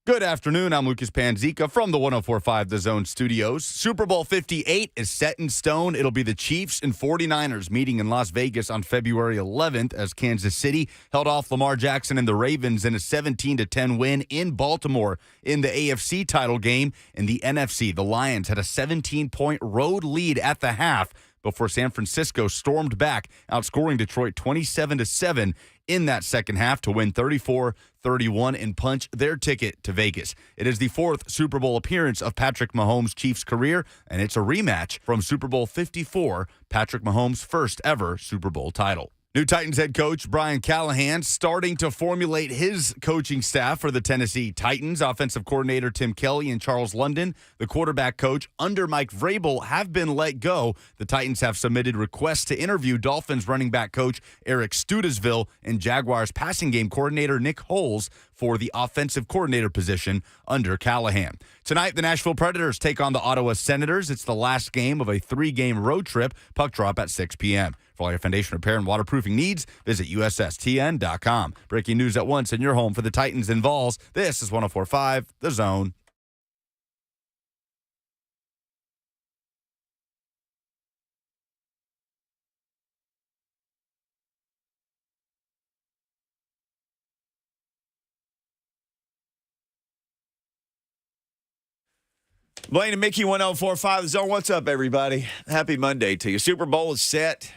Good afternoon. I'm Lucas Panzica from the 104.5 The Zone studios. Super Bowl 58 is set in stone. It'll be the Chiefs and 49ers meeting in Las Vegas on February 11th as Kansas City held off Lamar Jackson and the Ravens in a 17-10 win in Baltimore in the AFC title game. In the NFC, the Lions had a 17-point road lead at the half before San Francisco stormed back, outscoring Detroit 27-7 in that second half to win 34-31 and punch their ticket to Vegas. It is the fourth Super Bowl appearance of Patrick Mahomes' Chiefs career, and it's a rematch from Super Bowl 54, Patrick Mahomes' first ever Super Bowl title. New Titans head coach Brian Callahan starting to formulate his coaching staff for the Tennessee Titans. Offensive coordinator Tim Kelly and Charles London, the quarterback coach under Mike Vrabel, have been let go. The Titans have submitted requests to interview Dolphins running back coach Eric Studesville and Jaguars passing game coordinator Nick Holes for the offensive coordinator position under Callahan. Tonight, the Nashville Predators take on the Ottawa Senators. It's the last game of a 3-game road trip. Puck drop at 6 p.m. For all your foundation repair and waterproofing needs, visit USSTN.com. Breaking news at once in your home for the Titans and Vols. This is 104.5 The Zone. Blaine and Mickey, 1045 The Zone. What's up, everybody? Happy Monday to you. Super Bowl is set.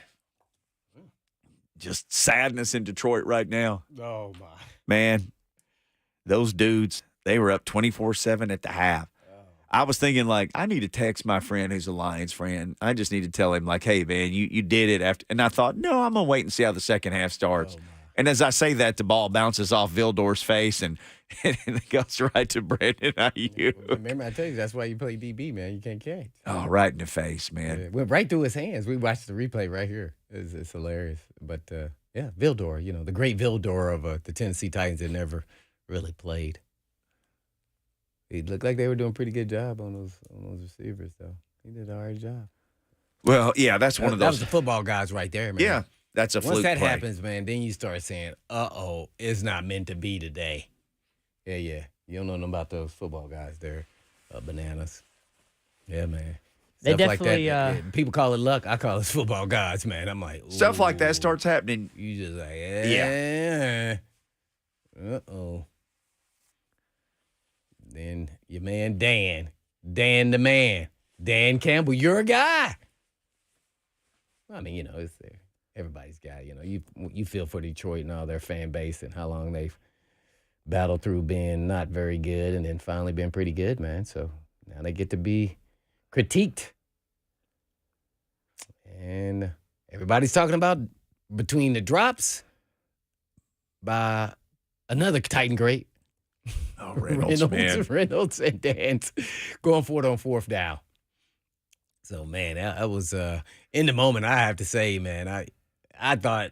Just sadness in Detroit right now. Oh, my. Man, those dudes, they were up 24-7 at the half. I was thinking, like, I need to text my friend who's a Lions fan. I just need to tell him, like, hey, man, you did it after. And I thought, no, I'm going to wait and see how the second half starts. And as I say that, the ball bounces off Vildor's face and it goes right to Brandon Ayuk. Remember, I tell you, that's why you play DB, man. You can't catch. Oh, right in the face, man. Yeah, went right through his hands. We watched the replay right here. It's hilarious. But, yeah, Vildor, the great Vildor of the Tennessee Titans that never really played. It looked like they were doing a pretty good job on those receivers, though. He did an all right job. Well, yeah, that's one of those. That was the football guys right there, man. Yeah, that's a fluke Once that play. happens, man, then you start saying, uh-oh, it's not meant to be today. Yeah. You don't know nothing about those football guys. They're bananas. Yeah, man. They Stuff like definitely, that. People call it luck. I call it football guys, man. I'm like, Stuff like that ooh. starts happening. You just like, yeah. Uh-oh. Then your man Dan the man, Dan Campbell, you're a guy. I mean, it's there. Everybody's guy. You feel for Detroit and all their fan base and how long they've battled through being not very good and then finally been pretty good, man. So now they get to be critiqued. And everybody's talking about between the drops by another Titan great. Oh, Reynolds and Dan's going for it on fourth down. So, man, I was in the moment, I have to say, man, I thought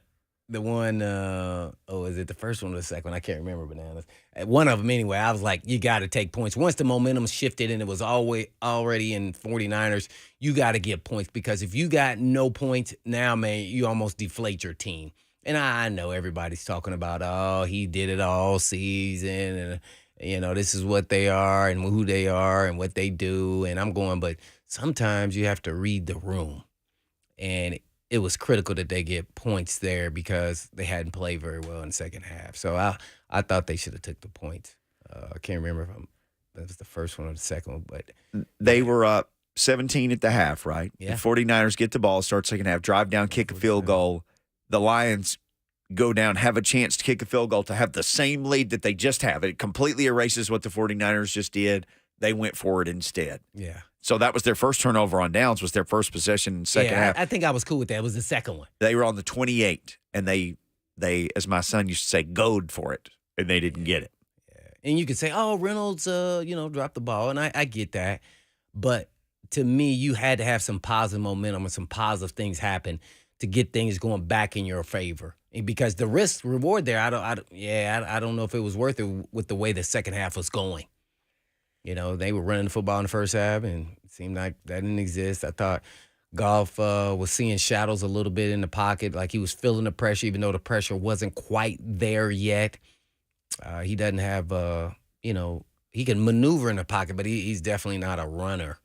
the one, is it the first one or the second one? I can't remember, bananas. One of them, anyway, I was like, you got to take points. Once the momentum shifted and it was already in 49ers, you got to get points because if you got no points now, man, you almost deflate your team. And I know everybody's talking about, oh, he did it all season and, this is what they are and who they are and what they do. And I'm going, but sometimes you have to read the room. And it was critical that they get points there because they hadn't played very well in the second half. So I thought they should have took the points. I can't remember if that was the first one or the second one. But they were up 17 at the half, right? Yeah. The 49ers get the ball, start second half, drive down, kick a field goal. The Lions go down, have a chance to kick a field goal to have the same lead that they just have. It completely erases what the 49ers just did. They went for it instead. Yeah. So that was their first turnover on downs, was their first possession in the second half. I think I was cool with that. It was the second one. They were on the 28, and they, as my son used to say, goad for it, and they didn't get it. Yeah. And you could say, oh, Reynolds, dropped the ball, and I get that. But to me, you had to have some positive momentum and some positive things happen to get things going back in your favor. And because the risk reward there, I don't know if it was worth it with the way the second half was going. They were running the football in the first half, and it seemed like that didn't exist. I thought Goff was seeing shadows a little bit in the pocket, like he was feeling the pressure, even though the pressure wasn't quite there yet. He doesn't have, he can maneuver in the pocket, but he's definitely not a runner.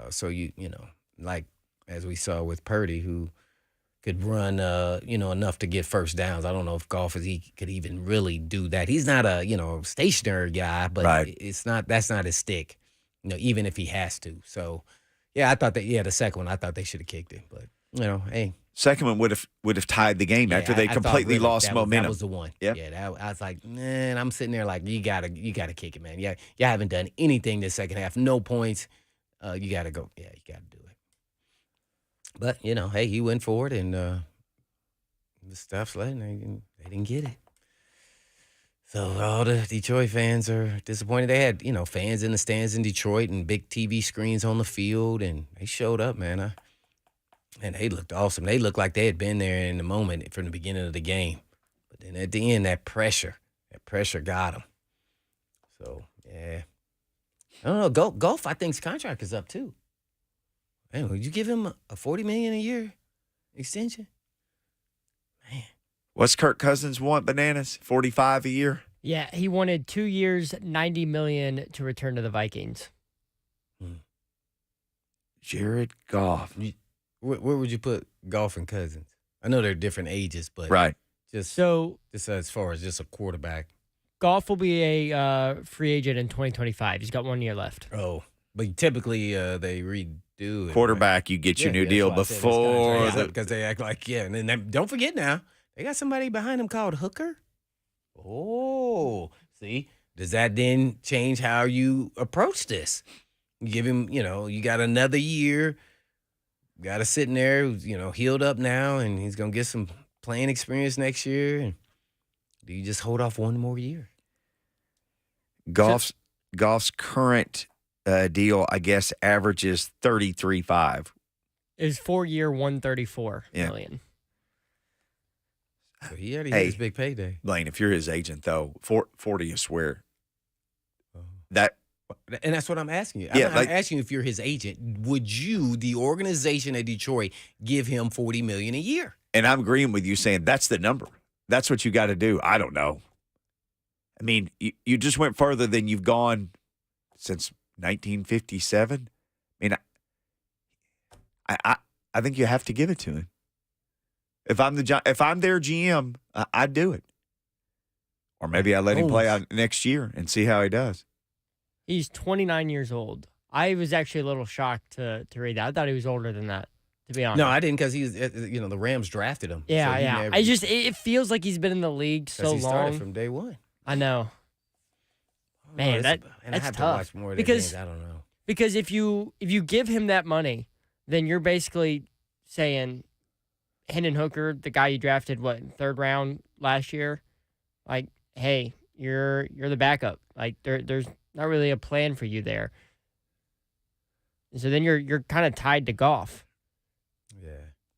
So you know, like as we saw with Purdy, who could run, enough to get first downs. I don't know if he could even really do that. He's not a, stationary guy, but Right. that's not his stick, even if he has to. So, yeah, I thought the second one, I thought they should have kicked it. But, hey. Second one would have tied the game after they completely lost momentum. That was the one. Yep. Yeah, I was like, man, I'm sitting there like, you gotta kick it, man. Yeah, you haven't done anything this second half. No points. You gotta go. Yeah, you gotta do it. But, hey, he went forward and the stuff's letting they didn't get it. So all the Detroit fans are disappointed. They had, fans in the stands in Detroit and big TV screens on the field, and they showed up, man. And they looked awesome. They looked like they had been there in the moment from the beginning of the game. But then at the end, that pressure got them. So, yeah. I don't know. Golf, I think his contract is up, too. Man, would you give him a $40 million a year extension? Man. What's Kirk Cousins want, Bananas? 45 a year? Yeah, he wanted 2 years, $90 million to return to the Vikings. Jared Goff. Where would you put Goff and Cousins? I know they're different ages, but right. Just as far as just a quarterback. Goff will be a free agent in 2025. He's got 1 year left. Oh, but typically they redo it. Quarterback, right? you get your new deal before. Because they act like, and then don't forget now, they got somebody behind them called Hooker. Oh, see? Does that then change how you approach this? You give him, you got another year. Got to sit in there who's, healed up now, and he's going to get some playing experience next year. And do you just hold off one more year? Goff's current deal, I guess, averages 33.5. Is 4 year, $134 million. So he already had his big payday. Blaine, if you're his agent, though, 40, I swear. That. And that's what I'm asking you. Yeah, I'm asking you if you're his agent, would you, the organization at Detroit, give him $40 million a year? And I'm agreeing with you saying that's the number. That's what you got to do. I don't know. I mean, you just went further than you've gone since 1957. I mean, I think you have to give it to him. If I'm their GM, I'd do it. Or maybe I let him play out next year and see how he does. He's 29 years old. I was actually a little shocked to read that. I thought he was older than that, to be honest. No, I didn't because he's, the Rams drafted him. Yeah, so it feels like he's been in the league so long. He started from day one. I know. Man, that's I have tough. to watch more of because games. I don't know. Because if you give him that money, then you're basically saying Hendon Hooker, the guy you drafted, third round last year, like, hey, you're the backup. Like there's not really a plan for you there. So then you're kind of tied to Goff. Yeah,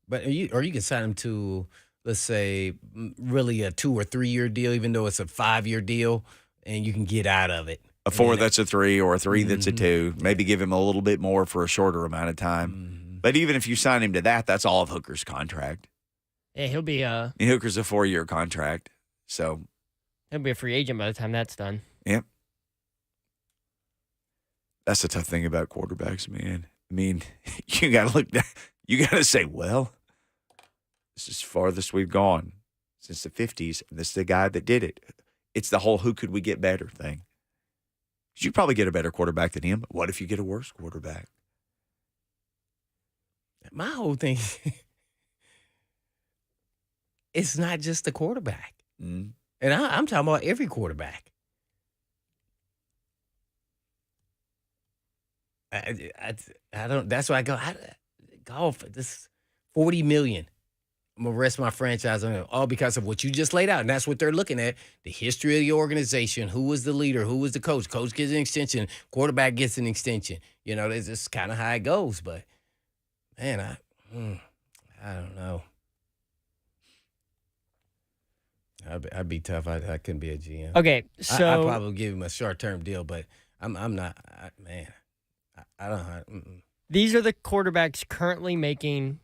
but you can sign him to, let's say, really a 2 or 3 year deal, even though it's a 5 year deal, and you can get out of it. A 4 that's a 3 or a 3 that's a 2. Maybe give him a little bit more for a shorter amount of time. Mm-hmm. But even if you sign him to that, that's all of Hooker's contract. Yeah, he'll be Hooker's a 4-year contract, so he'll be a free agent by the time that's done. Yep. That's the tough thing about quarterbacks, man. I mean, you got to look down. You got to say, well, this is farthest we've gone since the 50s, and this is the guy that did it. It's the whole who could we get better thing. You probably get a better quarterback than him. What if you get a worse quarterback? My whole thing, it's not just the quarterback. Mm. And I'm talking about every quarterback. I don't. That's why I go. Golf. This $40 million. I'm gonna rest my franchise on it, all because of what you just laid out, and that's what they're looking at: the history of the organization, who was the leader, who was the coach. Coach gets an extension, quarterback gets an extension. This is kind of how it goes. But man, I don't know. I'd be tough. I couldn't be a GM. Okay, so I'd probably give him a short-term deal, but I'm not. I don't. These are the quarterbacks currently making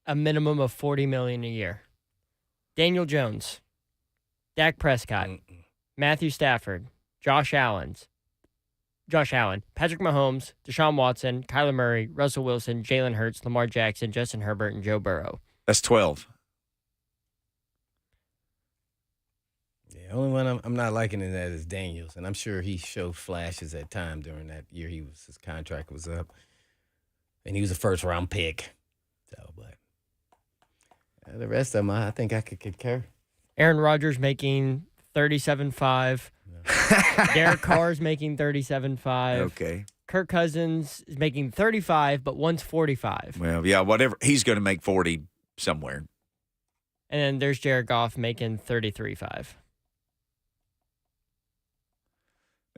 a minimum of $40 million a year: Daniel Jones, Dak Prescott, Matthew Stafford, Josh Allen, Josh Allen, Patrick Mahomes, Deshaun Watson, Kyler Murray, Russell Wilson, Jalen Hurts, Lamar Jackson, Justin Herbert, and Joe Burrow. That's 12. The only one I'm not liking in that is Daniels, and I'm sure he showed flashes at time during that year his contract was up, and he was a first-round pick. So, but the rest of them, I think I could concur. Aaron Rodgers making 37.5. Derek Carr's making 37.5. Okay. Kirk Cousins is making 35, but one's 45. Well, yeah, whatever. He's going to make 40 somewhere. And then there's Jared Goff making 33.5.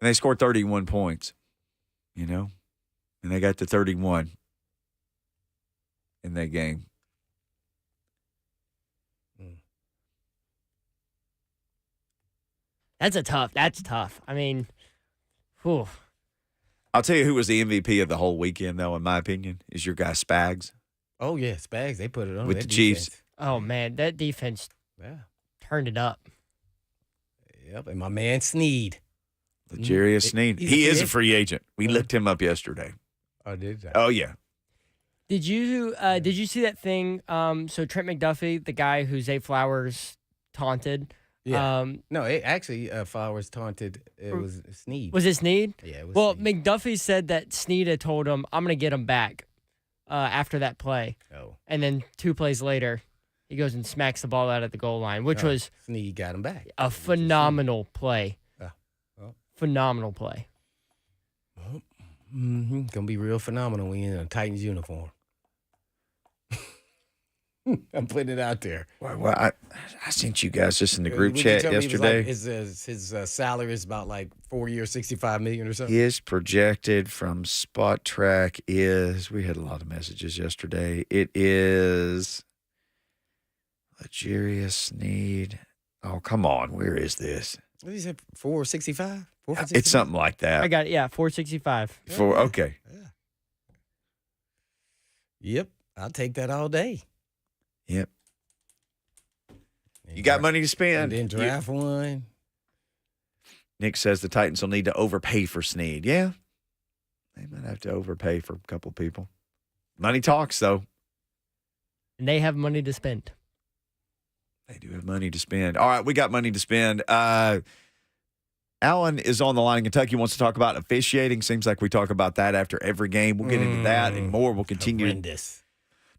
And they scored 31 points, and they got to 31 in that game. That's tough. I mean, whew. I'll tell you who was the MVP of the whole weekend, though, in my opinion, is your guy Spags. Oh, yeah, Spags. They put it on with that the Chiefs. defense. Oh, man, that defense turned it up. Yep, and my man Sneed. L'Jarius Sneed. He is a free agent. We looked him up yesterday. Oh, did I? Oh, yeah. Did you see that thing? So Trent McDuffie, the guy who Zay Flowers taunted. Yeah. No, Flowers taunted. It was Sneed. Was it Sneed? Yeah, it was Well, Sneed. McDuffie said that Sneed had told him, I'm going to get him back after that play. Oh. And then 2 plays later, he goes and smacks the ball out at the goal line, which was Sneed got him back. a phenomenal play. Phenomenal play. Mm-hmm. Gonna be real phenomenal when you're in a Titans uniform. I'm putting it out there. Well, I sent you guys just in the group Would you chat tell me it was like yesterday. his salary is about like 4 years, $65 million or something. His projected from Spot Track is, we had a lot of messages yesterday. It is L'Jarius Sneed. Oh, come on. Where is this? What did he say? 465? It's something like that. I got it. Yeah, 465. Okay. Yeah. Yep. I'll take that all day. Yep. You got money to spend. And then draft one. Nick says the Titans will need to overpay for Sneed. Yeah. They might have to overpay for a couple people. Money talks, though. And they have money to spend. They do have money to spend. All right, we got money to spend. Alan is on the line in Kentucky, wants to talk about officiating. Seems like we talk about that after every game. We'll get into that and more. We'll continue Horrendous.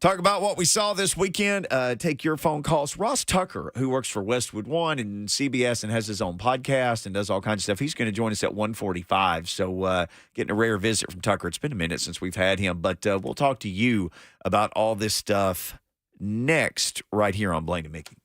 talk about what we saw this weekend. Take your phone calls. Ross Tucker, who works for Westwood One and CBS and has his own podcast and does all kinds of stuff, he's going to join us at 1:45. So getting a rare visit from Tucker. It's been a minute since we've had him, but we'll talk to you about all this stuff next right here on Blaine and Mickey.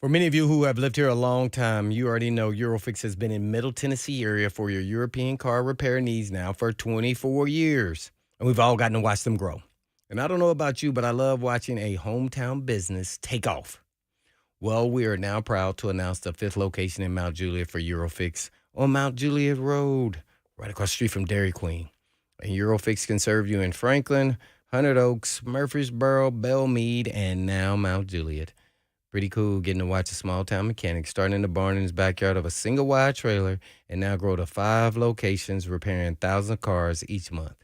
For many of you who have lived here a long time, you already know Eurofix has been in Middle Tennessee area for your European car repair needs now for 24 years. And we've all gotten to watch them grow. And I don't know about you, but I love watching a hometown business take off. Well, we are now proud to announce the 5th location in Mount Juliet for Eurofix on Mount Juliet Road, right across the street from Dairy Queen. And Eurofix can serve you in Franklin, Hundred Oaks, Murfreesboro, Belmead, and now Mount Juliet. Pretty cool getting to watch a small-town mechanic start in the barn in his backyard of a single-wide trailer and now grow to 5 locations repairing thousands of cars each month.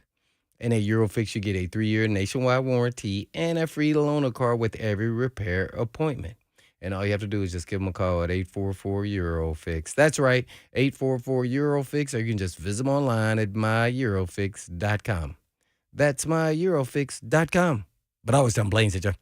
And at Eurofix, you get a 3-year nationwide warranty and a free loaner car with every repair appointment. And all you have to do is just give them a call at 844-EUROFIX. That's right, 844-EUROFIX, or you can just visit them online at myEurofix.com. That's myEurofix.com. But I always tell them Blaine said, Joe.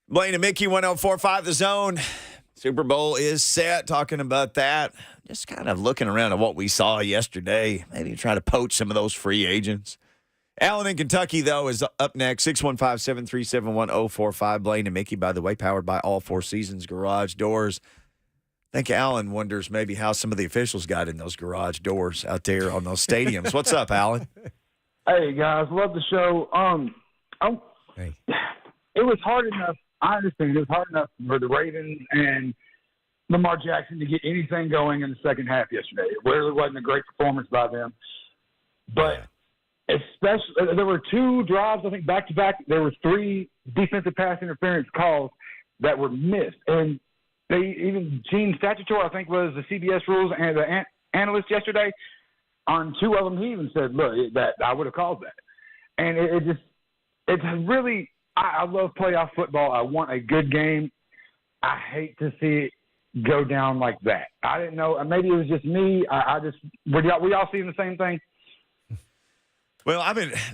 Blaine and Mickey, 104.5 The Zone. Super Bowl is set. Talking about that. Just kind of looking around at what we saw yesterday. Maybe try to poach some of those free agents. Alan in Kentucky, though, is up next. 615-737-1045. Blaine and Mickey, by the way, powered by All Four Seasons Garage Doors. I think Alan wonders maybe how some of the officials got in those garage doors out there on those stadiums. What's up, Alan? Hey, guys. Love the show. Hey. It was hard enough. I understand it was hard enough for the Ravens and Lamar Jackson to get anything going in the second half yesterday. It really wasn't a great performance by them. But especially, there were 2 drives, I think, back-to-back. There were 3 defensive pass interference calls that were missed. And even Gene Statutor, I think, was the CBS rules and the analyst yesterday. On 2 of them, he even said, look, that I would have called that. And it's really – I love playoff football. I want a good game. I hate to see it go down like that. I didn't know. Maybe it was just me. We all seeing the same thing? Well,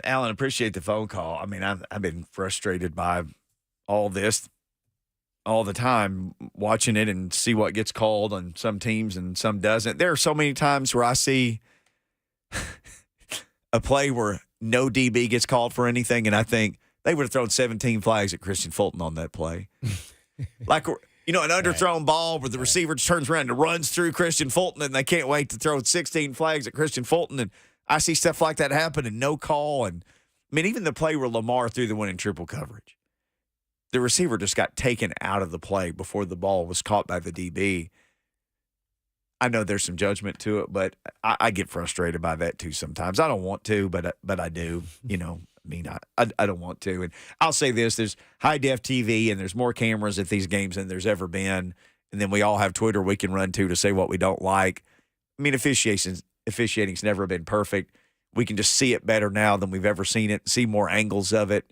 Alan, appreciate the phone call. I mean, I've been frustrated by all this all the time, watching it and see what gets called on some teams and some doesn't. There are so many times where I see a play where no DB gets called for anything, and I think they would have thrown 17 flags at Christian Fulton on that play. Like, an underthrown ball where the receiver turns around and runs through Christian Fulton, and they can't wait to throw 16 flags at Christian Fulton. And I see stuff like that happen and no call. And, I mean, even the play where Lamar threw the one in triple coverage, the receiver just got taken out of the play before the ball was caught by the DB. I know there's some judgment to it, but I get frustrated by that too sometimes. I don't want to, but I do. I don't want to. And I'll say this, there's high-def TV and there's more cameras at these games than there's ever been. And then we all have Twitter we can run to say what we don't like. I mean, officiating's never been perfect. We can just see it better now than we've ever seen it, see more angles of it.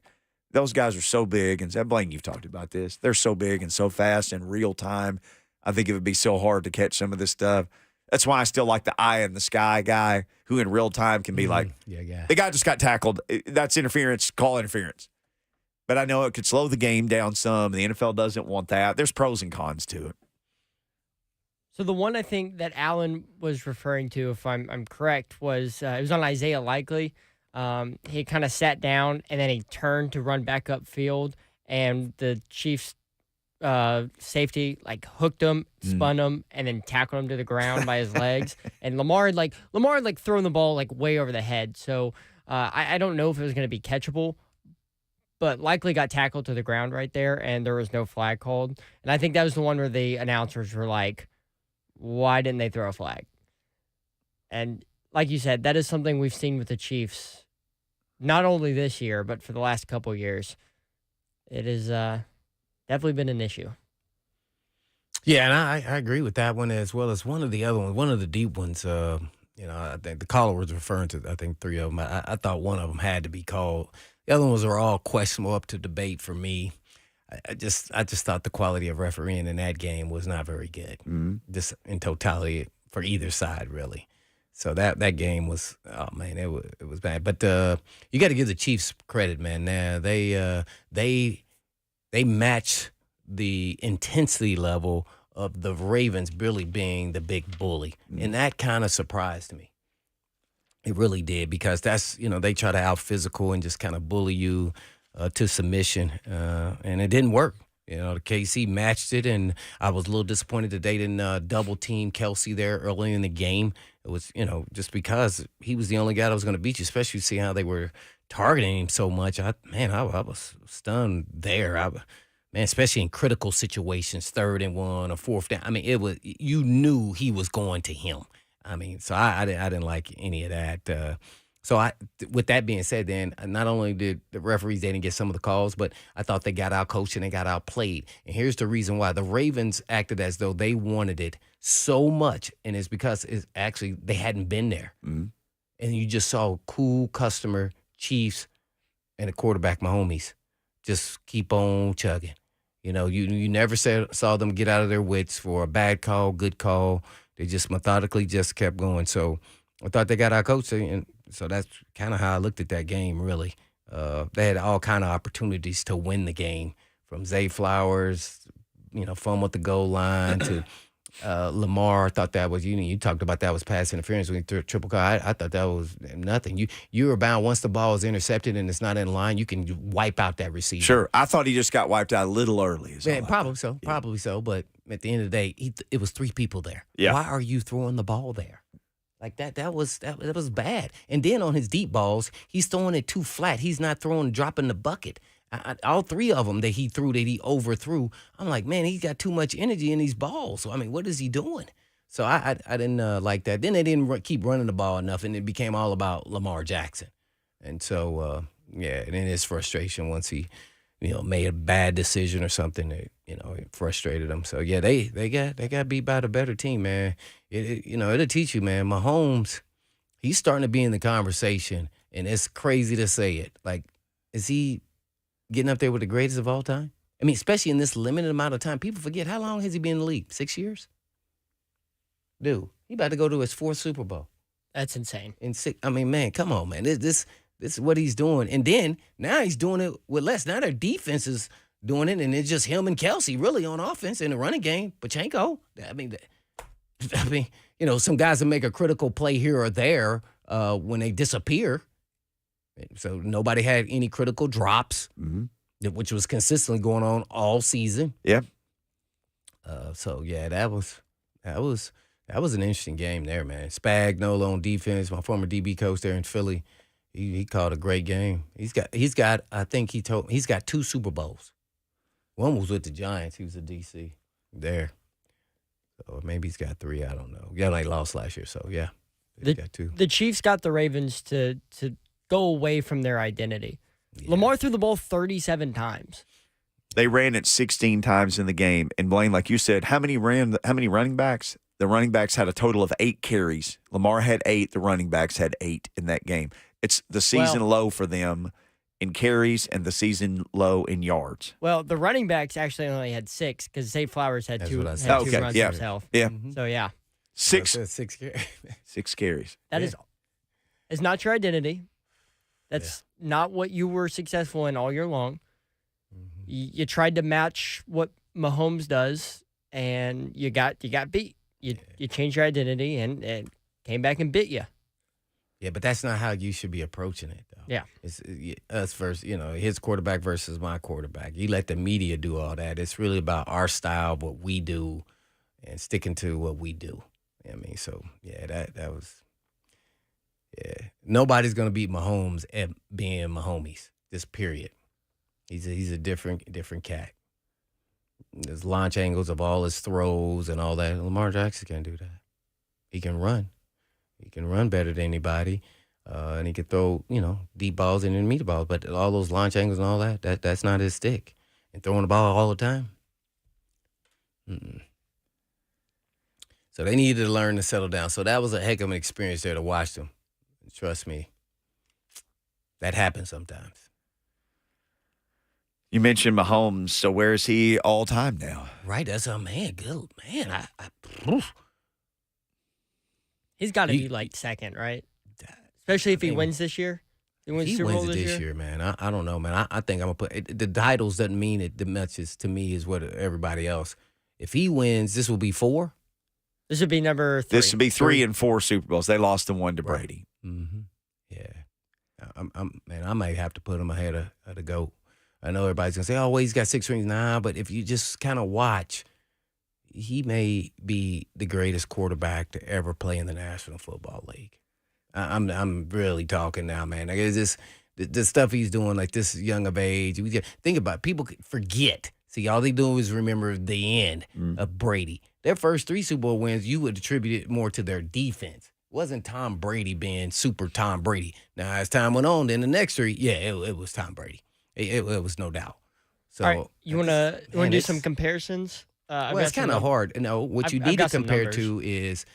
Those guys are so big. And Blaine, you've talked about this. They're so big and so fast in real time. I think it would be so hard to catch some of this stuff. That's why I still like the eye in the sky guy who in real time can be like, the guy just got tackled. That's interference, call interference. But I know it could slow the game down some. The NFL doesn't want that. There's pros and cons to it. So the one I think that Alan was referring to, if I'm correct, was it was on Isaiah Likely. He kind of sat down and then he turned to run back up field, and the Chiefs safety hooked him, spun him, and then tackled him to the ground by his legs. And Lamar had thrown the ball way over the head. So I don't know if it was going to be catchable, but Likely got tackled to the ground right there, and there was no flag called. And I think that was the one where the announcers were like, why didn't they throw a flag? And like you said, that is something we've seen with the Chiefs, not only this year, but for the last couple of years. It is definitely been an issue. Yeah, and I agree with that one as well as one of the other ones, one of the deep ones. I think the caller was referring to, I think 3 of them. I thought one of them had to be called. The other ones are all questionable, up to debate for me. I just thought the quality of refereeing in that game was not very good, just in totality for either side, really. So that game was, oh man, it was bad. But you got to give the Chiefs credit, man. Now they matched the intensity level of the Ravens really being the big bully, and that kind of surprised me. It really did, because that's, they try to out physical and just kind of bully you to submission, and it didn't work. The KC matched it, and I was a little disappointed that they didn't double team Kelsey there early in the game. It was, just because he was the only guy that was going to beat you, especially see how they were targeting him so much. I was stunned there. Especially in critical situations, 3rd and 1 or 4th down. I mean, you knew he was going to him. I mean, so I didn't like any of that. With that being said, then not only did the referees, they didn't get some of the calls, but I thought they got outcoached and they got outplayed. And here's the reason why: the Ravens acted as though they wanted it so much, and it's because they hadn't been there. Mm-hmm. And you just saw cool customer Chiefs and the quarterback Mahomes just keep on chugging. You never saw them get out of their wits for a bad call, good call. They just methodically just kept going. So I thought they got outcoached, and so that's kind of how I looked at that game, really. They had all kind of opportunities to win the game from Zay Flowers, fumble at the goal line to Lamar. I thought that was you talked about that was pass interference when he threw a triple cut. I thought that was nothing. You were bound once the ball is intercepted and it's not in line, you can wipe out that receiver. Sure. I thought he just got wiped out a little early. Man, probably so. Yeah. Probably so. But at the end of the day, it was 3 people there. Yeah. Why are you throwing the ball there? Like that was bad. And then on his deep balls, he's throwing it too flat. He's not dropping the bucket. All 3 of them that he threw, that he overthrew, I'm like, man, he's got too much energy in these balls. So, I mean, what is he doing? So I didn't like that. Then they didn't keep running the ball enough, and it became all about Lamar Jackson. And so, and then his frustration once he, made a bad decision or something that, it frustrated him. So, yeah, they got beat by the better team, man. It'll teach you, man. Mahomes, he's starting to be in the conversation, and it's crazy to say it. Like, is he getting up there with the greatest of all time? I mean, especially in this limited amount of time. People forget, how long has he been in the league? 6 years? Dude, he about to go to his 4th Super Bowl. That's insane. Man, come on, man. This is what he's doing. And then, now he's doing it with less. Now their defense is doing it, and it's just him and Kelsey really on offense in the running game. Pachenko, some guys will make a critical play here or there when they disappear. So nobody had any critical drops, which was consistently going on all season. Yeah. So yeah, that was an interesting game there, man. Spagnuolo on defense, my former DB coach there in Philly, he called a great game. He's got 2 Super Bowls. One was with the Giants. He was a DC there. So maybe he's got 3. I don't know. Yeah, they lost last year, so yeah, he's got 2. The Chiefs got the Ravens to go away from their identity. Yeah. Lamar threw the ball 37 times. They ran it 16 times in the game. And Blaine, like you said, how many running backs? The running backs had a total of 8 carries. Lamar had 8. The running backs had 8 in that game. It's the season low for them in carries and the season low in yards. Well, the running backs actually only had 6 because Zay Flowers had 2 runs himself. Yeah. So, yeah. 6 carries. 6 carries. That is not your identity. That's not what you were successful in all year long. Mm-hmm. You tried to match what Mahomes does, and you got beat. You changed your identity, and it came back and bit you. Yeah, but that's not how you should be approaching it, though. Yeah. It's us versus, his quarterback versus my quarterback. You let the media do all that. It's really about our style, what we do, and sticking to what we do. I mean, so, yeah, that was... Yeah, nobody's gonna beat Mahomes at being Mahomes. Just period. He's a different cat. There's launch angles of all his throws and all that. Lamar Jackson can't do that. He can run. He can run better than anybody, and he can throw deep balls and intermediate balls. But all those launch angles and all that's not his stick. And throwing the ball all the time. So they needed to learn to settle down. So that was a heck of an experience there to watch them. Trust me, that happens sometimes. You mentioned Mahomes, so where is he all time now? Right, that's a man. Good man. He's got to be like second, right? Especially if he wins this year. He wins Super Bowl this year, man. I don't know, man. I think I'm gonna put the titles doesn't mean it much to me as what everybody else. If he wins, this will be 4. This would be number 3. This would be 3 and 4 Super Bowls. They lost the one to Brady. Mm-hmm. Yeah, I might have to put him ahead of the GOAT. I know everybody's gonna say, "Oh, well, he's got 6 rings." Nah, but if you just kind of watch, he may be the greatest quarterback to ever play in the National Football League. I'm really talking now, man. Like, it's just the stuff he's doing, like this young of age. Think about it. People forget. See, all they do is remember the end of Brady. Their first 3 Super Bowl wins, you would attribute it more to their defense. It wasn't Tom Brady being super Tom Brady. Now, as time went on, then the next 3, it was Tom Brady. It was no doubt. So, all right, you want to do some comparisons? Well, it's kind of hard. What you need to compare to is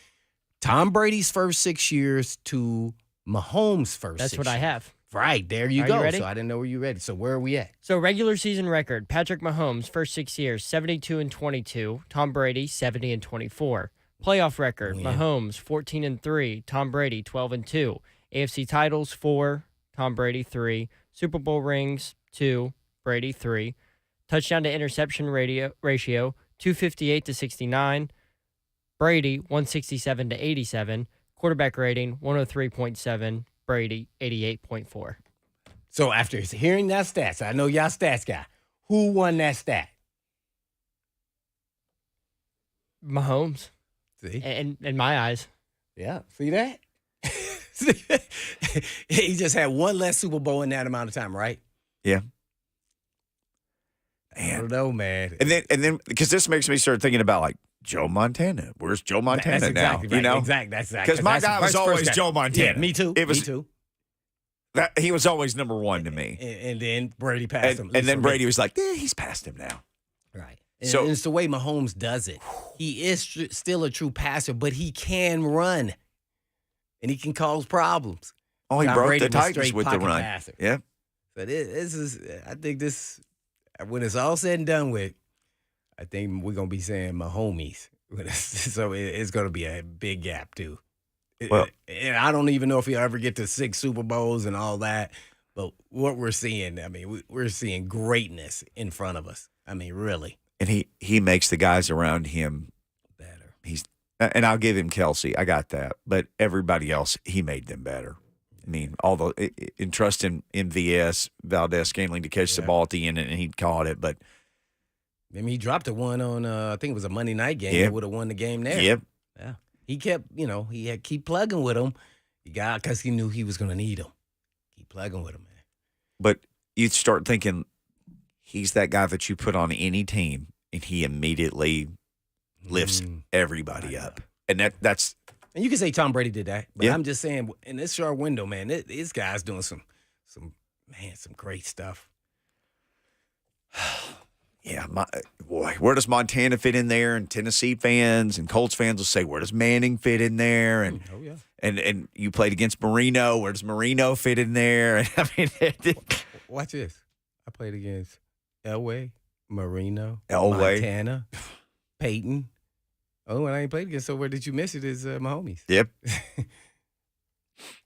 Tom Brady's first 6 years to Mahomes' first 6 years. That's what I have. Right, there you go. You ready? So I didn't know were you ready. So where are we at? So regular season record, Patrick Mahomes, first 6 years, 72-22. Tom Brady, 70-24. Playoff record, Mahomes, 14-3. Tom Brady, 12-2. AFC titles, 4. Tom Brady, 3. Super Bowl rings, 2. Brady, 3. Touchdown to interception ratio 258 to 69. Brady 167 to 87. Quarterback rating 103.7. Brady 88.4. So after hearing that stats, I know y'all stats guy. Who won that stat? Mahomes. See? In my eyes. Yeah. See that? He just had one less Super Bowl in that amount of time, right? Yeah. I don't know, man. And then because this makes me start thinking about like Joe Montana. Where's Joe Montana That's exactly now? right. You know, Exactly. That's exactly. because my guy was always Joe Montana. Yeah, me too. Me too. He was always number one to me. And then Brady passed him. And then Brady was like, he's past him now. Right. So- And it's the way Mahomes does it. He is still a true passer, but he can run. And he can cause problems. Oh, he Tom broke Brady the was Titans straight with the pocket run. passer. Yeah. So this is, I think this, when it's all said and done with, I think we're going to be saying Mahomes. So it's going to be a big gap, too. Well- And I don't even know if he'll ever get to 6 Super Bowls and all that. But what we're seeing, I mean, we're seeing greatness in front of us. I mean, really. And he makes the guys around him Better. And I'll give him Kelsey. I got that. But everybody else, he made them better. I mean, entrusting MVS, Valdez Scantling to catch the ball at the end, and he caught it. But I mean, he dropped a one on, I think it was a Monday night game. Yep. He would have won the game there. Yep. Yeah. He kept, he had keep plugging with him. He got because he knew he was going to need him. Keep plugging with him, man. But you start thinking he's that guy that you put on any team, and he immediately lifts everybody up. And that's And you can say Tom Brady did that, but Yeah. I'm just saying in this short window, man, this guy's doing some great stuff. yeah, boy, where does Montana fit in there? And Tennessee fans and Colts fans will say, where does Manning fit in there? And Oh yeah. and you played against Marino. Where does Marino fit in there? And I mean, Watch this. I played against Elway, Marino, Elway. Montana, Peyton. Oh, and I ain't played against. So where did you miss it? Is Mahomes. Yep.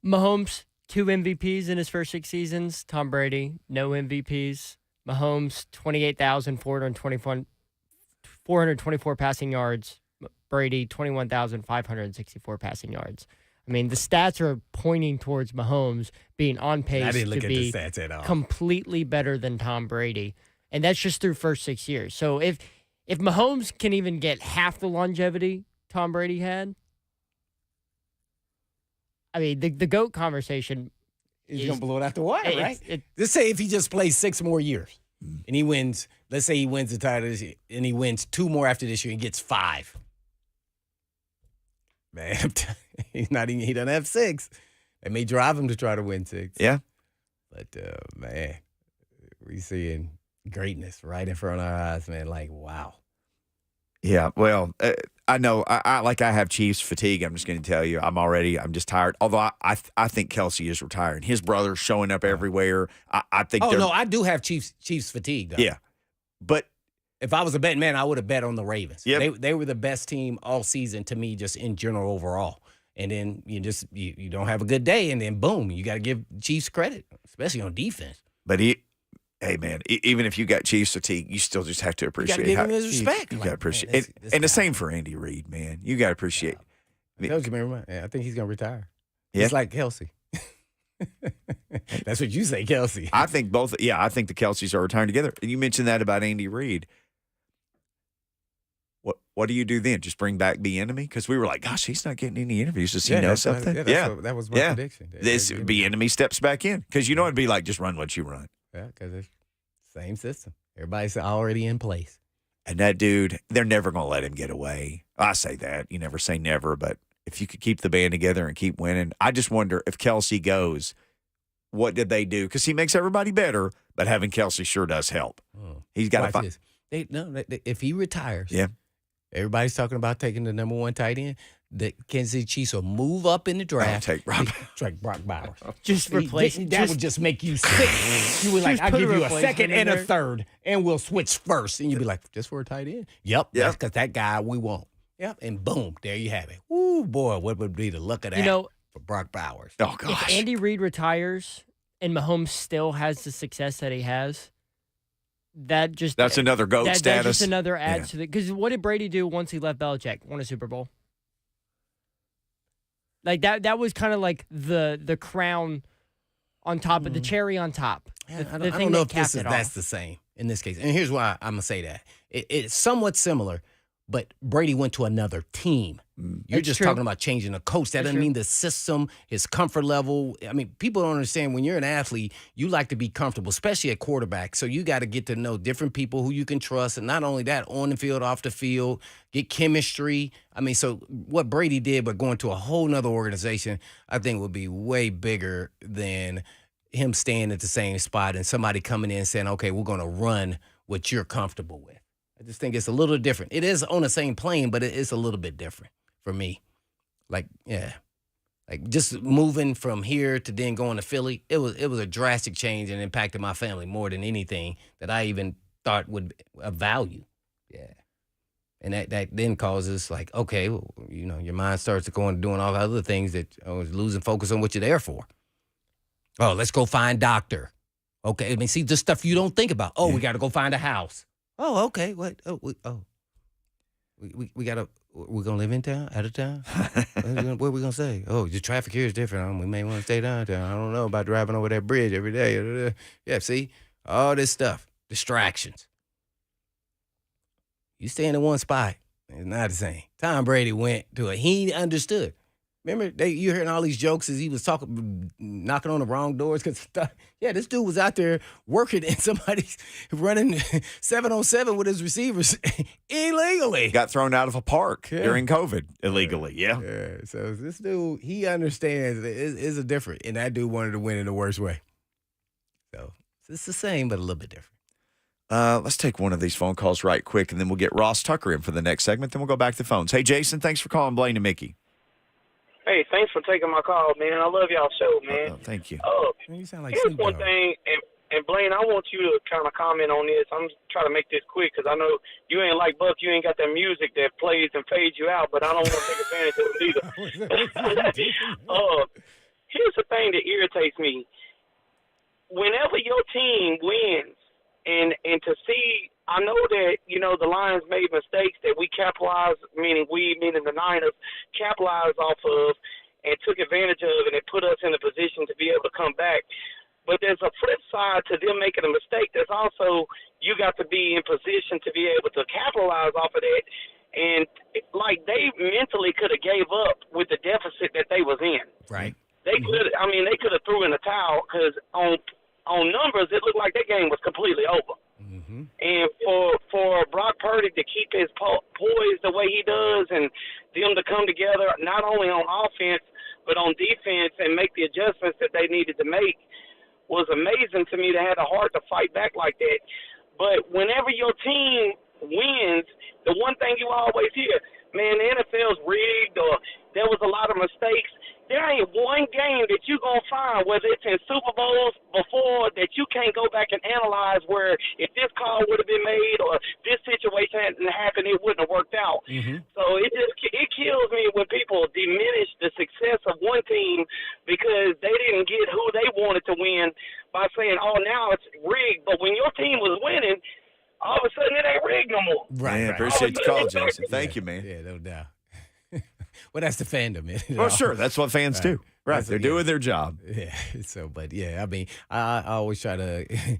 Mahomes, 2 MVPs in his first 6 seasons. Tom Brady, no MVPs. Mahomes, 28,424 passing yards. Brady, 21,564 passing yards. I mean, the stats are pointing towards Mahomes being on I pace didn't look to at be the stats at all. completely better than Tom Brady. And that's just through first 6 years. So if Mahomes can even get half the longevity Tom Brady had, I mean, the GOAT conversation He's gonna blow it out the water, right? it- Let's say if he just plays 6 more years and he wins. Let's say he wins the title this year, and he wins 2 more after this year and gets 5. Man, he's not even. He doesn't have 6. They may drive him to try to win 6. Yeah. But man, we seeing greatness right in front of our eyes, man. Like, wow. Yeah, well, I know I have Chiefs fatigue. I'm just going to tell you, I'm just tired. Although I think Kelsey is retiring. His brother's showing up everywhere. I think. Oh no, I do have Chiefs fatigue though. Yeah, but If I was a betting man, I would have bet on the Ravens. Yep. They were the best team all season to me, just in general overall. And then you don't have a good day, and then boom, you got to give Chiefs credit, especially on defense. but hey man, even if you got Chiefs fatigue, you still just have to appreciate. give him his respect. You Like, got to appreciate, man, and this the guy. same for Andy Reid, man. You got to appreciate. I told you, remember? I think he's gonna retire. Yeah. It's like Kelsey. That's what you say, Kelsey. I think both. Yeah, I think the Kelseys are retiring together. And you mentioned that about Andy Reid. What do you do then? Just bring back the enemy? Because we were like, gosh, he's not getting any interviews. Does he know that's something? that was my prediction. This be enemy steps back in because you know it'd be like just run what you run. Yeah, because it's same system. Everybody's already in place. And that dude, they're never going to let him get away. I say that. You never say never, but if you could keep the band together and keep winning, I just wonder if Kelsey goes, what did they do? Because he makes everybody better, but having Kelsey sure does help. He's got to find. If he retires, Yeah. everybody's talking about taking the number 1 tight end. The Kansas City Chiefs will move up in the draft. Take Rob. Take Brock Bowers. just replace That would just make you sick. You would like, just I'll put a give you a replacement second in and a there. third, and we'll switch first. And you'd be like, just for a tight end? Yep. Yeah. That's because that guy we want. Yep. And boom, there you have it. Ooh, boy, what would be the luck of that for Brock Bowers? Oh, if gosh. Andy Reid retires and Mahomes still has the success that he has, That's another GOAT status. That's just another add Yeah. to the. Because what did Brady do once he left Belichick? Won a Super Bowl. Like that was kind of like the crown on top of the cherry on top. I The don't thing know that if capped it that's off. the same in this case. And here's why I'm going to say that. It's somewhat similar, but Brady went to another team. You're That's just true. talking about changing a coach. That That's doesn't true. mean the system, his comfort level. I mean, people don't understand when you're an athlete, you like to be comfortable, especially at quarterback. So you got to get to know different people who you can trust. And not only that, on the field, off the field, get chemistry. I mean, so what Brady did, but going to a whole nother organization, I think would be way bigger than him staying at the same spot and somebody coming in and saying, okay, we're going to run what you're comfortable with. I just think it's a little different. It is on the same plane, but it's a little bit different for me. Like, yeah. Like just moving from here to then going to Philly, it was a drastic change and impacted my family more than anything that I even thought would of value. Yeah. And that then causes like, okay, well, you know, your mind starts to go and doing all the other things that losing focus on what you're there for. Oh, let's go find doctor. Okay, I mean, see, just stuff you don't think about. Oh, we got to go find a house. Oh, okay. What? We got to. We're gonna live in town, out of town. What are we gonna say? Oh, the traffic here is different. We may want to stay downtown. I don't know about driving over that bridge every day. Yeah, see, all this stuff, distractions. You staying in one spot, it's not the same. Tom Brady went to he understood. Remember, you hearing all these jokes as he was knocking on the wrong doors because this dude was out there working and somebody's running 7-on-7 with his receivers illegally. Got thrown out of a park during COVID illegally. Yeah. So this dude, he understands it's a different, and that dude wanted to win in the worst way. So it's the same, but a little bit different. Let's take one of these phone calls right quick, and then we'll get Ross Tucker in for the next segment. Then we'll go back to the phones. Hey, Jason, thanks for calling Blaine and Mickey. Hey, thanks for taking my call, man. I love y'all show, man. Thank you. You sound like Here's Snoop one Dogg. thing, and Blaine, I want you to kind of comment on this. I'm trying to make this quick because I know you ain't like Buck. You ain't got that music that plays and fades you out, but I don't want to take advantage of it either. Here's the thing that irritates me. Whenever your team wins, and to see, I know that, you know, the Lions made mistakes that we capitalized, meaning the Niners, capitalized off of and took advantage of, and it put us in a position to be able to come back. But there's a flip side to them making a mistake. There's also you got to be in position to be able to capitalize off of that. And, like, they mentally could have gave up with the deficit that they was in. Right. They could have threw in the towel because on numbers, it looked like that game was completely over. Mm-hmm. And for Brock Purdy to keep his poise the way he does and them to come together not only on offense but on defense and make the adjustments that they needed to make was amazing to me. They had a heart to fight back like that. But whenever your team wins, the one thing you always hear, man, the NFL's rigged or there was a lot of mistakes. There ain't one game that you're going to find, whether it's in Super Bowls before, that you can't go back and analyze where if this call would have been made or this situation hadn't happened, it wouldn't have worked out. Mm-hmm. So it kills me when people diminish the success of one team because they didn't get who they wanted to win by saying, oh, now it's rigged. But when your team was winning, all of a sudden it ain't rigged no more. Right. Appreciate the call, Jason. Thank you, man. Yeah, no doubt. Well, that's the fandom. Well, sure. That's what fans do. Right. They're doing their job. Yeah. So, but yeah, I mean, I always try to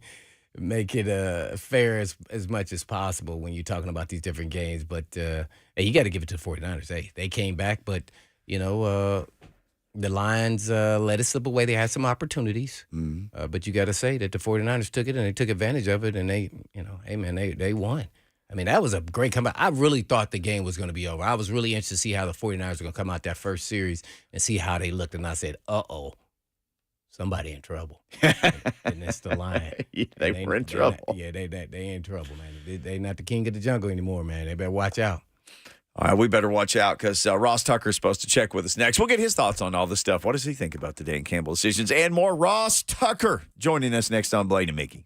make it fair as much as possible when you're talking about these different games. But hey, you got to give it to the 49ers. Hey, they came back, but you know, the Lions let it slip away. They had some opportunities, but you got to say that the 49ers took it and they took advantage of it, and they, you know, hey man, they won. I mean, that was a great comeback. I really thought the game was going to be over. I was really interested to see how the 49ers were going to come out that first series and see how they looked. And I said, uh-oh, somebody in trouble. And it's the Lions. They were in trouble. They in trouble, man. They not the king of the jungle anymore, man. They better watch out. All right, we better watch out because Ross Tucker is supposed to check with us next. We'll get his thoughts on all this stuff. What does he think about the Dan Campbell decisions and more? Ross Tucker joining us next on Blaine and Mickey.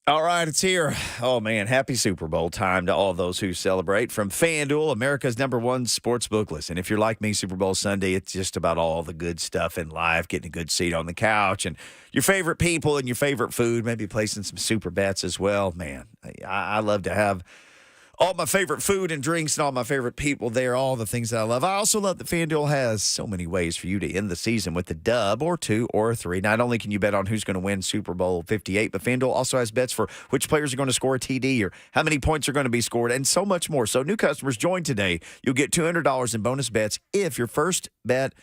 All right, it's here. Oh, man, happy Super Bowl time to all those who celebrate. From FanDuel, America's #1 sportsbook. Listen, if you're like me, Super Bowl Sunday, it's just about all the good stuff in life, getting a good seat on the couch and your favorite people and your favorite food, maybe placing some super bets as well. Man, I love to have all my favorite food and drinks and all my favorite people there, all the things that I love. I also love that FanDuel has so many ways for you to end the season with a dub or two or three. Not only can you bet on who's going to win Super Bowl 58, but FanDuel also has bets for which players are going to score a TD or how many points are going to be scored and so much more. So new customers join today. You'll get $200 in bonus bets if your first bet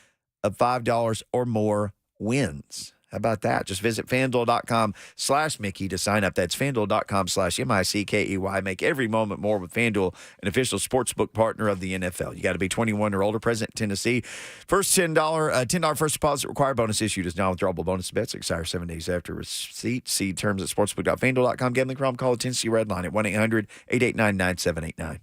of $5 or more wins. How about that? Just visit FanDuel.com/Mickey to sign up. That's FanDuel.com/MICKEY. Make every moment more with FanDuel, an official sportsbook partner of the NFL. You got to be 21 or older, present in Tennessee. First $10 first deposit required. Bonus issued is non-withdrawable bonus bets. Expire 7 days after receipt. See terms at sportsbook.fanduel.com. Gambling problem? Call the Tennessee Red Line at 1-800-889-9789.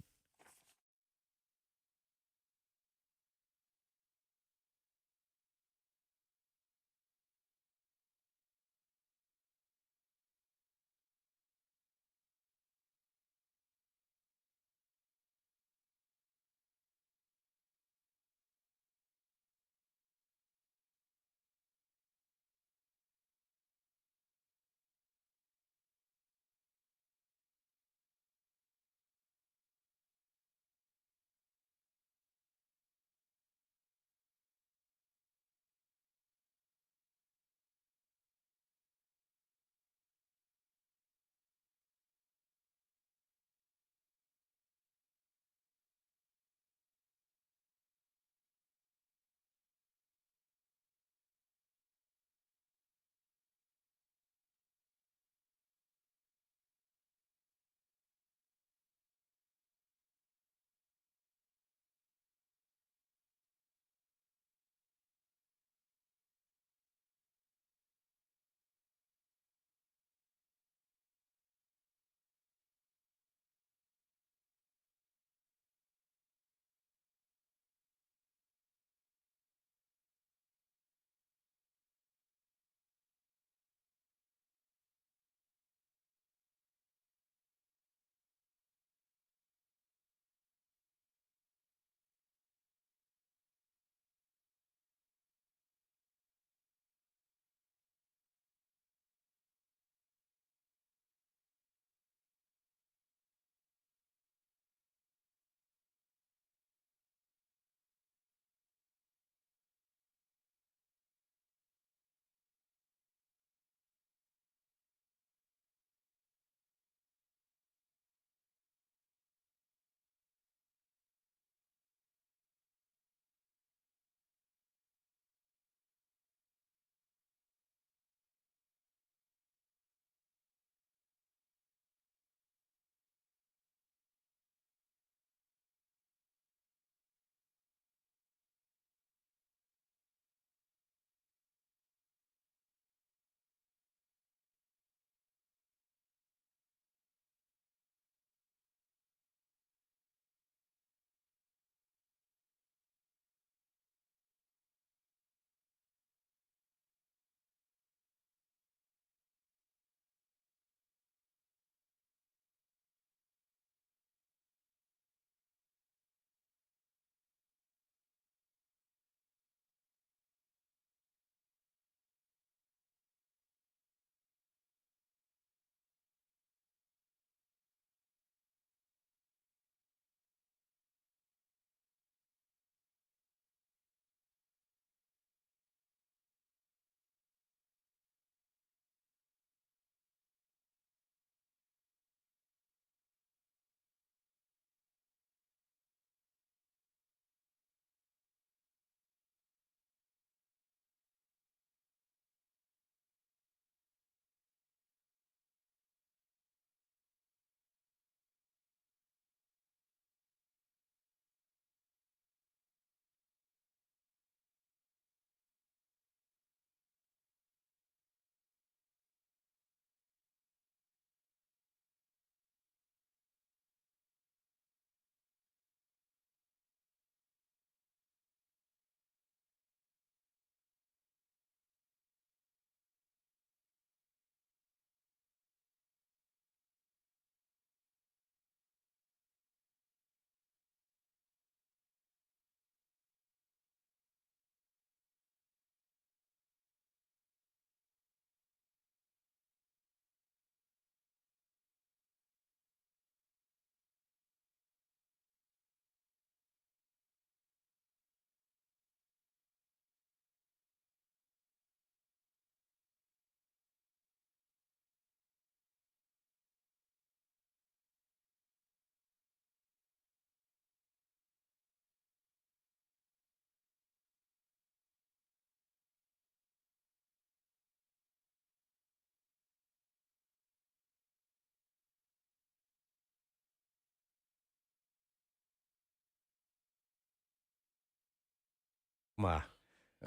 My.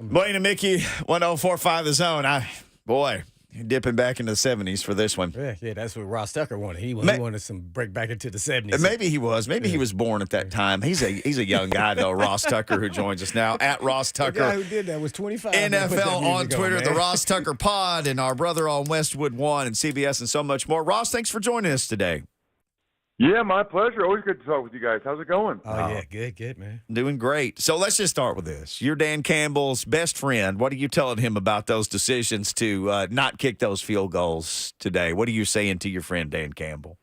Blaine and Mickey, 1045 The Zone. Boy, you're dipping back into the 70s for this one. Yeah, that's what Ross Tucker wanted. He wanted some break back into the 70s. Maybe he was. Maybe he was born at that time. He's a young guy, though, Ross Tucker, who joins us now. At Ross Tucker. The guy who did that was 25. NFL on Twitter, the Ross Tucker Pod, and our brother on Westwood 1 and CBS and so much more. Ross, thanks for joining us today. Yeah, my pleasure. Always good to talk with you guys. How's it going? Oh, yeah. Good, man. Doing great. So let's just start with this. You're Dan Campbell's best friend. What are you telling him about those decisions to not kick those field goals today? What are you saying to your friend Dan Campbell?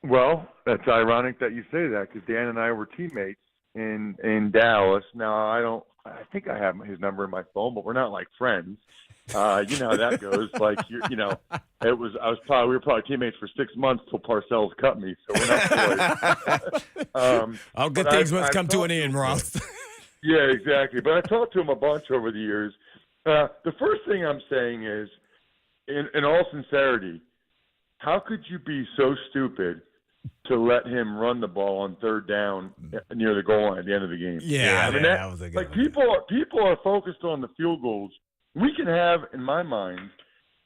Well, that's ironic that you say that because Dan and I were teammates in Dallas. Now, I think I have his number in my phone, but we're not like friends. You know how that goes. Like, we were probably teammates for 6 months till Parcells cut me, so we're not boys. All good things must come to an end, Ross. Yeah, exactly. But I talked to him a bunch over the years. The first thing I'm saying is, in all sincerity, how could you be so stupid to let him run the ball on third down near the goal line at the end of the game? Yeah, that was a good like one. people are focused on the field goals. We can have, in my mind,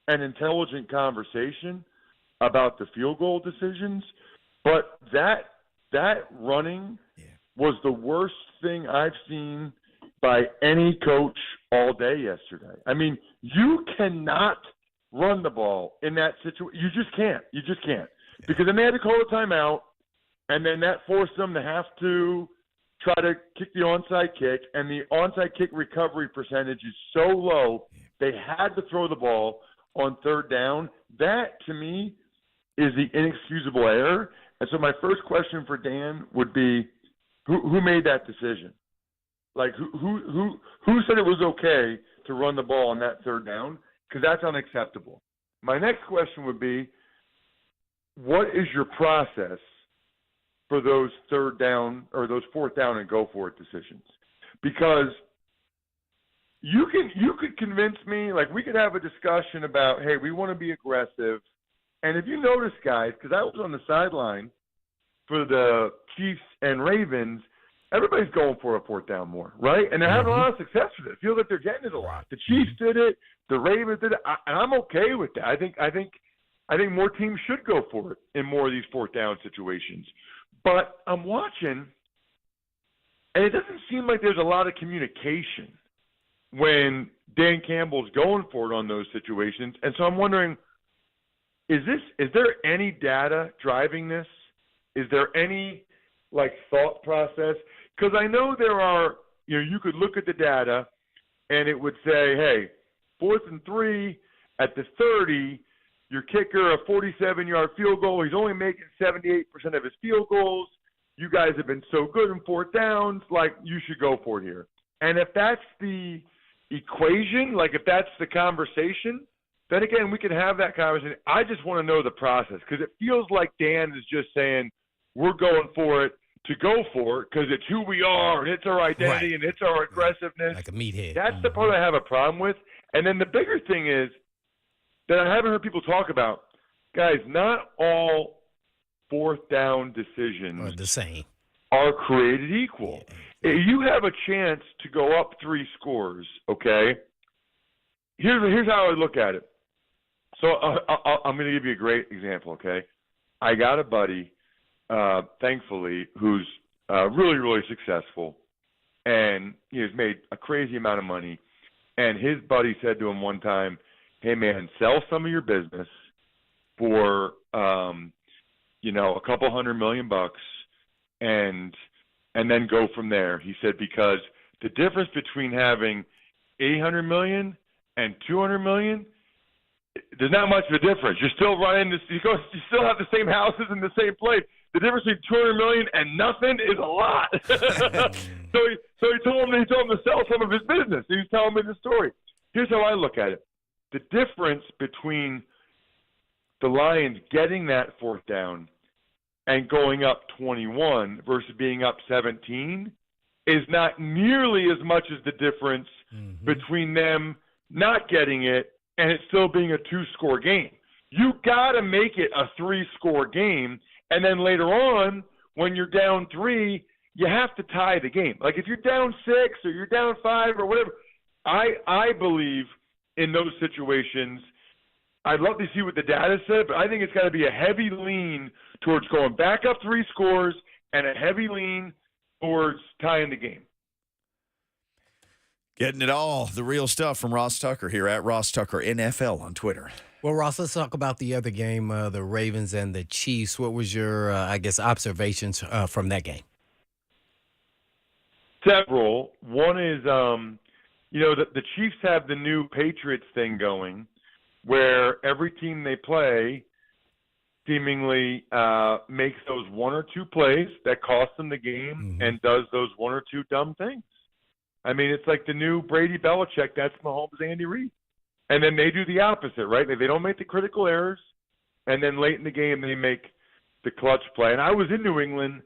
an intelligent conversation about the field goal decisions, but that running was the worst thing I've seen by any coach all day yesterday. I mean, you cannot run the ball in that situation. You just can't. Because then they had to call a timeout, and then that forced them to have to try to kick the onside kick, and the onside kick recovery percentage is so low, they had to throw the ball on third down. That, to me, is the inexcusable error. And so my first question for Dan would be, who made that decision? Like, who said it was okay to run the ball on that third down? Because that's unacceptable. My next question would be, what is your process for those third down or those fourth down and go for it decisions? Because you could convince me, like we could have a discussion about, hey, we want to be aggressive. And if you notice, guys, because I was on the sideline for the Chiefs and Ravens, everybody's going for a fourth down more, right? And they're having a lot of success with it. I feel like they're getting it a lot. The Chiefs did it. The Ravens did it. And I'm okay with that. I think more teams should go for it in more of these fourth down situations. But I'm watching, and it doesn't seem like there's a lot of communication when Dan Campbell's going for it on those situations. And so I'm wondering, is there any data driving this? Is there any, thought process? Because I know there are, you could look at the data, and it would say, hey, 4th and 3 at the 30, your kicker, a 47-yard field goal. He's only making 78% of his field goals. You guys have been so good in fourth downs, you should go for it here. And if that's the equation, if that's the conversation, then again, we can have that conversation. I just want to know the process because it feels like Dan is just saying we're going for it to go for it because it's who we are and it's our identity and it's our aggressiveness. Like a meathead. That's the part I have a problem with. And then the bigger thing is that I haven't heard people talk about, guys, not all fourth down decisions the same are created equal. Yeah. If you have a chance to go up 3 scores, okay, here's how I look at it. So I'm going to give you a great example, okay? I got a buddy, thankfully, who's really, really successful, and he has made a crazy amount of money. And his buddy said to him one time, hey, man, sell some of your business for, a couple $100 million and then go from there. He said, because the difference between having $800 million and $200 million, there's not much of a difference. You're still running this. You still have the same houses in the same place. The difference between $200 million and nothing is a lot. So he told him to sell some of his business. He was telling me the story. Here's how I look at it. The difference between the Lions getting that fourth down and going up 21 versus being up 17 is not nearly as much as the difference between them not getting it and it still being a 2-score game. You got to make it a 3-score game, and then later on, when you're down 3, you have to tie the game. Like if you're down 6 or you're down 5 or whatever, I believe in those situations. I'd love to see what the data said, but I think it's got to be a heavy lean towards going back up 3 scores and a heavy lean towards tying the game. Getting it all, the real stuff from Ross Tucker here at Ross Tucker NFL on Twitter. Well, Ross, let's talk about the other game, the Ravens and the Chiefs. What was your, observations from that game? Several. One is, the Chiefs have the new Patriots thing going, where every team they play seemingly makes those 1 or 2 plays that cost them the game and does those 1 or 2 dumb things. I mean, it's like the new Brady Belichick. That's Mahomes, Andy Reid. And then they do the opposite, right? They don't make the critical errors, and then late in the game they make the clutch play. And I was in New England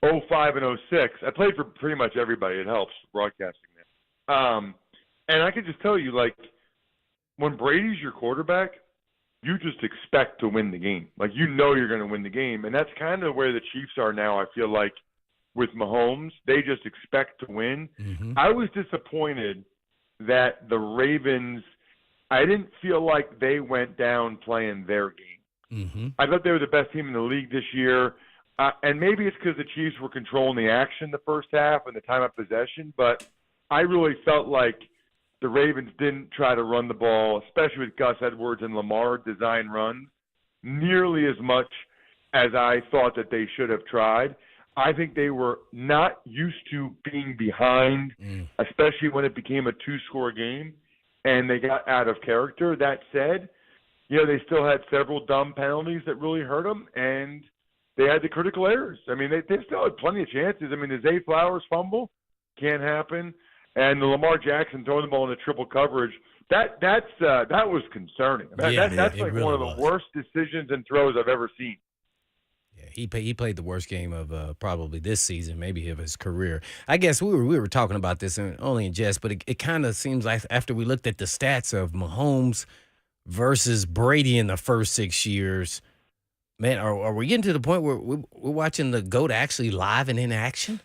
05 and 06. I played for pretty much everybody. It helps broadcasting there. And I can just tell you, like, when Brady's your quarterback, you just expect to win the game. Like, you know you're going to win the game. And that's kind of where the Chiefs are now, I feel like, with Mahomes. They just expect to win. I was disappointed that the Ravens – I didn't feel like they went down playing their game. I thought they were the best team in the league this year. And maybe it's because the Chiefs were controlling the action the first half and the time of possession, but I really felt like the Ravens didn't try to run the ball, especially with Gus Edwards and Lamar design runs, nearly as much as I thought that they should have tried. I think they were not used to being behind, especially when it became a 2-score game, and they got out of character. That said, they still had several dumb penalties that really hurt them, and they had the critical errors. I mean, they still had plenty of chances. I mean, the Zay Flowers fumble can't happen, and the Lamar Jackson throwing the ball in the triple coverage, that was concerning. That's like really one of the worst decisions and throws I've ever seen. Yeah, he played the worst game of probably this season, maybe of his career. I guess we were talking about this only in jest, but it kind of seems like after we looked at the stats of Mahomes versus Brady in the first 6 years, man, are we getting to the point where we're watching the GOAT actually live and in action?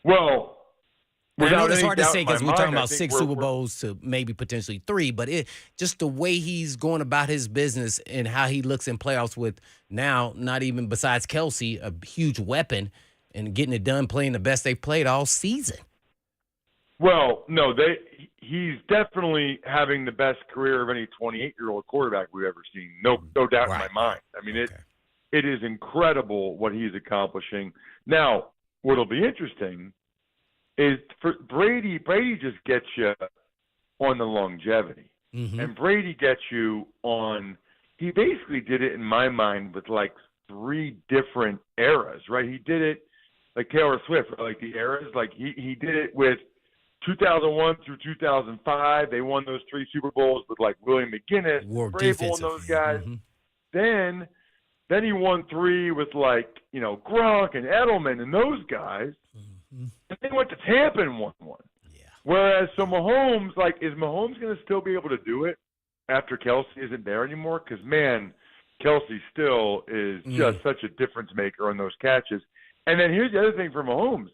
Well, I know it's hard to say because we're talking about 6 6 Super Bowls to maybe potentially 3, but just the way he's going about his business and how he looks in playoffs with now, not even besides Kelsey, a huge weapon and getting it done, playing the best they've played all season. Well, no, he's definitely having the best career of any 28-year-old quarterback we've ever seen. No doubt in my mind. I mean, it is incredible what he's accomplishing. Now, what'll be interesting is for Brady just gets you on the longevity. And Brady gets you on – he basically did it in my mind with like 3 different eras, right? He did it like Taylor Swift, like the eras. Like he did it with 2001 through 2005. They won those 3 Super Bowls with like William McGinnis, Vrabel, and those guys. Then he won 3 with like, Gronk and Edelman and those guys. And they went to Tampa and won 1. Yeah. Whereas, so Mahomes, is Mahomes going to still be able to do it after Kelsey isn't there anymore? Because, man, Kelsey still is just such a difference maker on those catches. And then here's the other thing for Mahomes.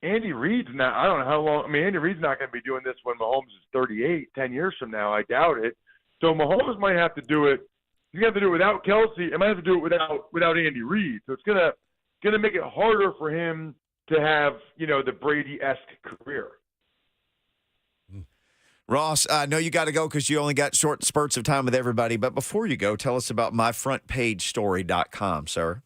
Andy Reid's not – I don't know how long – I mean, Andy Reid's not going to be doing this when Mahomes is 38, 10 years from now. I doubt it. So Mahomes might have to do it – he's going to have to do it without Kelsey. He might have to do it without Andy Reid. So it's going to make it harder for him to have, the Brady-esque career. Ross, I know you got to go because you only got short spurts of time with everybody. But before you go, tell us about myfrontpagestory.com, sir.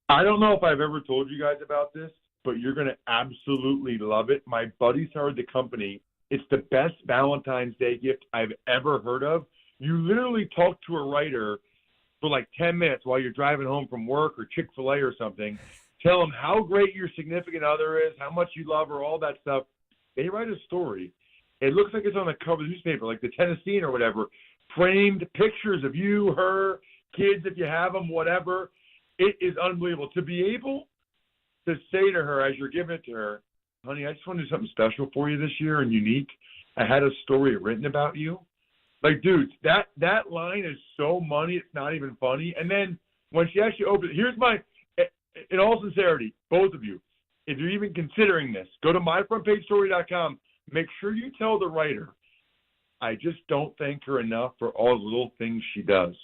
I don't know if I've ever told you guys about this, but you're going to absolutely love it. My buddy started the company. It's the best Valentine's Day gift I've ever heard of. You literally talk to a writer for like 10 minutes while you're driving home from work or Chick-fil-A or something. Tell them how great your significant other is, how much you love her, all that stuff. They write a story. It looks like it's on the cover of the newspaper, like the Tennessean or whatever. Framed pictures of you, her, kids if you have them, whatever. It is unbelievable. To be able to say to her as you're giving it to her, honey, I just want to do something special for you this year and unique. I had a story written about you. Like, dude, that line is so money, it's not even funny. And then when she actually opens it, here's my – in all sincerity, both of you, if you're even considering this, go to myfrontpagestory.com. Make sure you tell the writer, I just don't thank her enough for all the little things she does.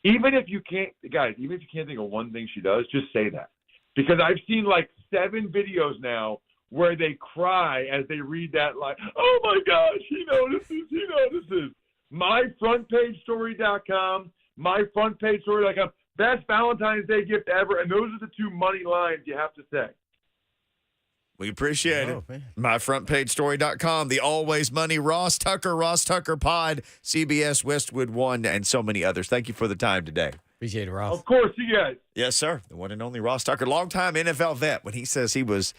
Even if you can't, guys, even if you can't think of one thing she does, just say that. Because I've seen like 7 videos now where they cry as they read that line. Oh my gosh, he notices. Myfrontpagestory.com, myfrontpagestory.com. Best Valentine's Day gift ever, and those are the 2 money lines you have to say. We appreciate it. Man. MyFrontPageStory.com, the Always Money, Ross Tucker Pod, CBS, Westwood 1, and so many others. Thank you for the time today. Appreciate it, Ross. Of course, you guys. Yes, sir. The one and only Ross Tucker, longtime NFL vet. When he says he was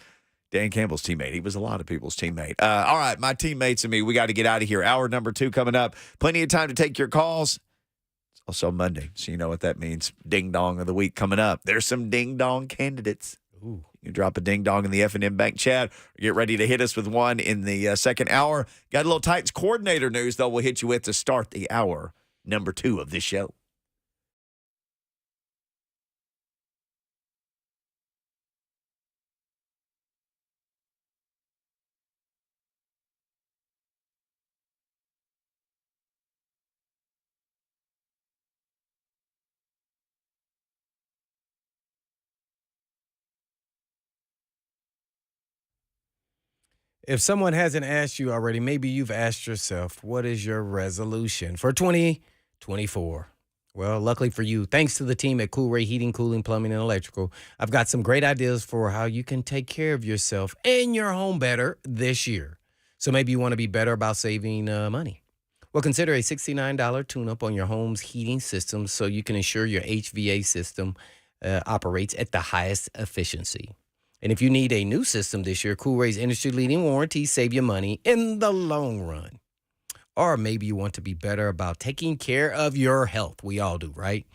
Dan Campbell's teammate, he was a lot of people's teammate. All right, my teammates and me, we got to get out of here. Hour number 2 coming up. Plenty of time to take your calls. It's also Monday, so you know what that means. Ding dong of the week coming up. There's some ding dong candidates. Ooh. You drop a ding dong in the F&M Bank chat. Get ready to hit us with one in the second hour. Got a little Titans coordinator news, though, we'll hit you with to start the hour number 2 of this show. If someone hasn't asked you already, maybe you've asked yourself, what is your resolution for 2024? Well, luckily for you, thanks to the team at Cool Ray Heating, Cooling, Plumbing, and Electrical, I've got some great ideas for how you can take care of yourself and your home better this year. So maybe you want to be better about saving money. Well, consider a $69 tune-up on your home's heating system so you can ensure your HVA system operates at the highest efficiency. And if you need a new system this year, Cool Ray's industry-leading warranties save you money in the long run. Or maybe you want to be better about taking care of your health. We all do, right?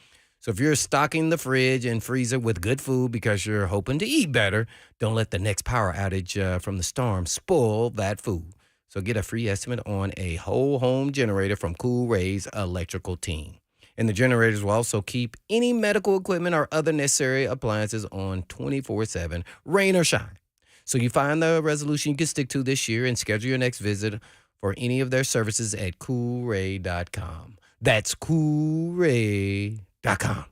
So if you're stocking the fridge and freezer with good food because you're hoping to eat better, don't let the next power outage from the storm spoil that food. So get a free estimate on a whole home generator from Cool Ray's electrical team. And the generators will also keep any medical equipment or other necessary appliances on 24/7, rain or shine. So you find the resolution you can stick to this year and schedule your next visit for any of their services at coolray.com. That's coolray.com.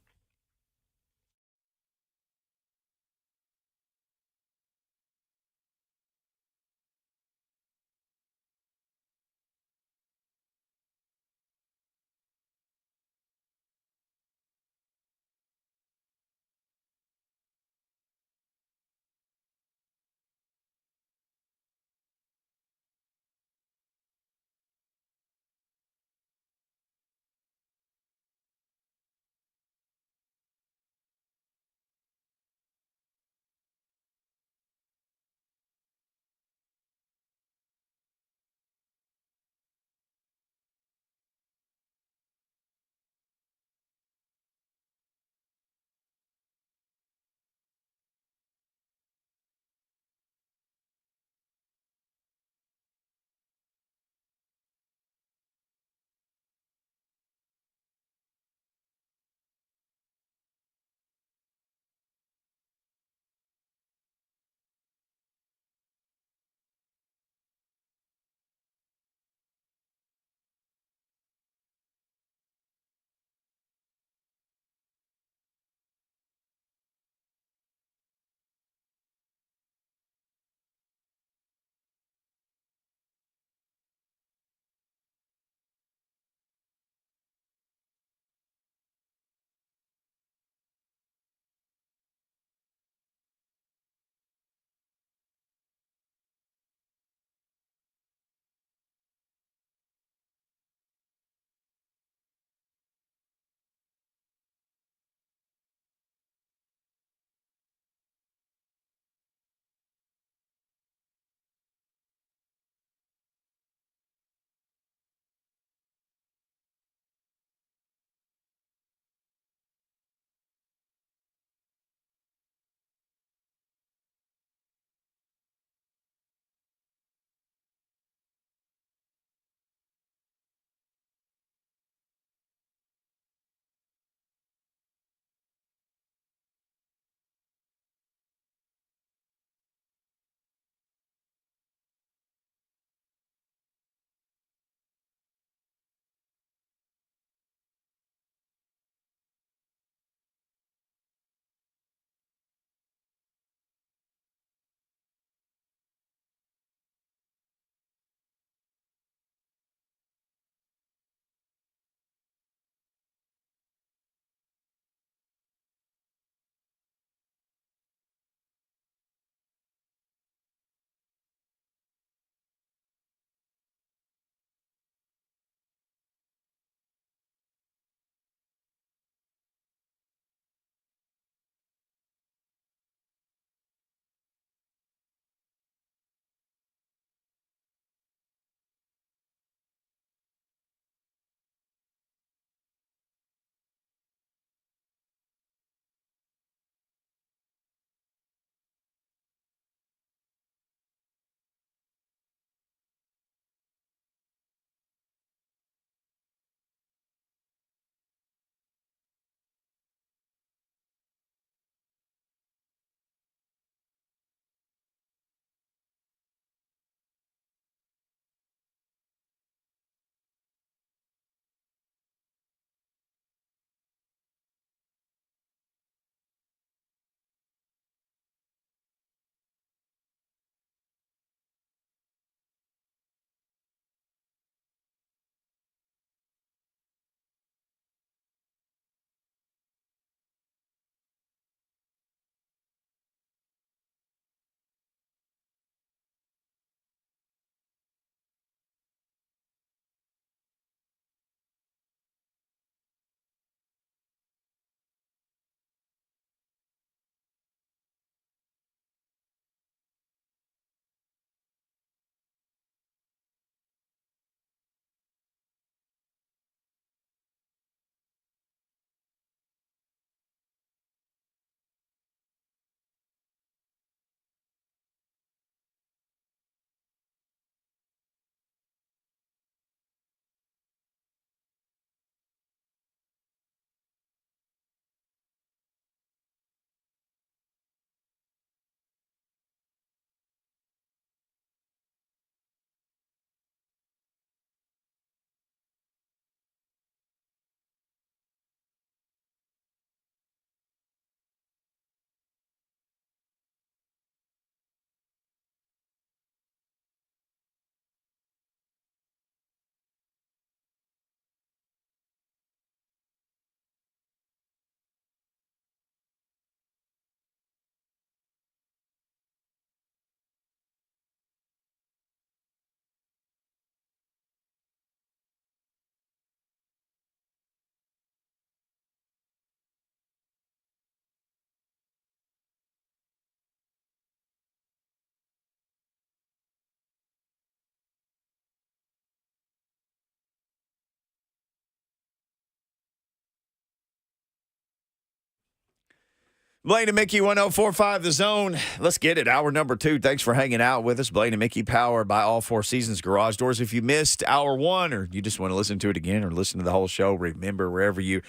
Blaine and Mickey, 104.5 The Zone. Let's get it. Hour number 2. Thanks for hanging out with us. Blaine and Mickey, powered by All Four Seasons Garage Doors. If you missed hour 1 or you just want to listen to it again or listen to the whole show, remember wherever you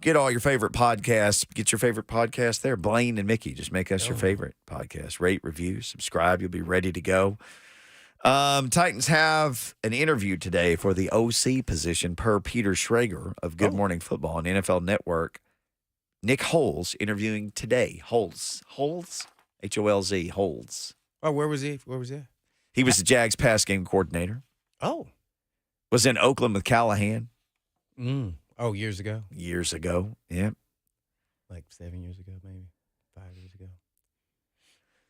get all your favorite podcasts, get your favorite podcast there. Blaine and Mickey, just make us your favorite podcast. Rate, review, subscribe. You'll be ready to go. Titans have an interview today for the OC position per Peter Schrager of Good Morning Football on NFL Network. Nick Holes interviewing today. Holes, H-O-L-Z, Holes. Oh, where was he? Where was he? He was the Jags pass game coordinator. Oh. Was in Oakland with Callahan. Oh, years ago? Years ago, yeah. Like 7 years ago, maybe 5 years ago.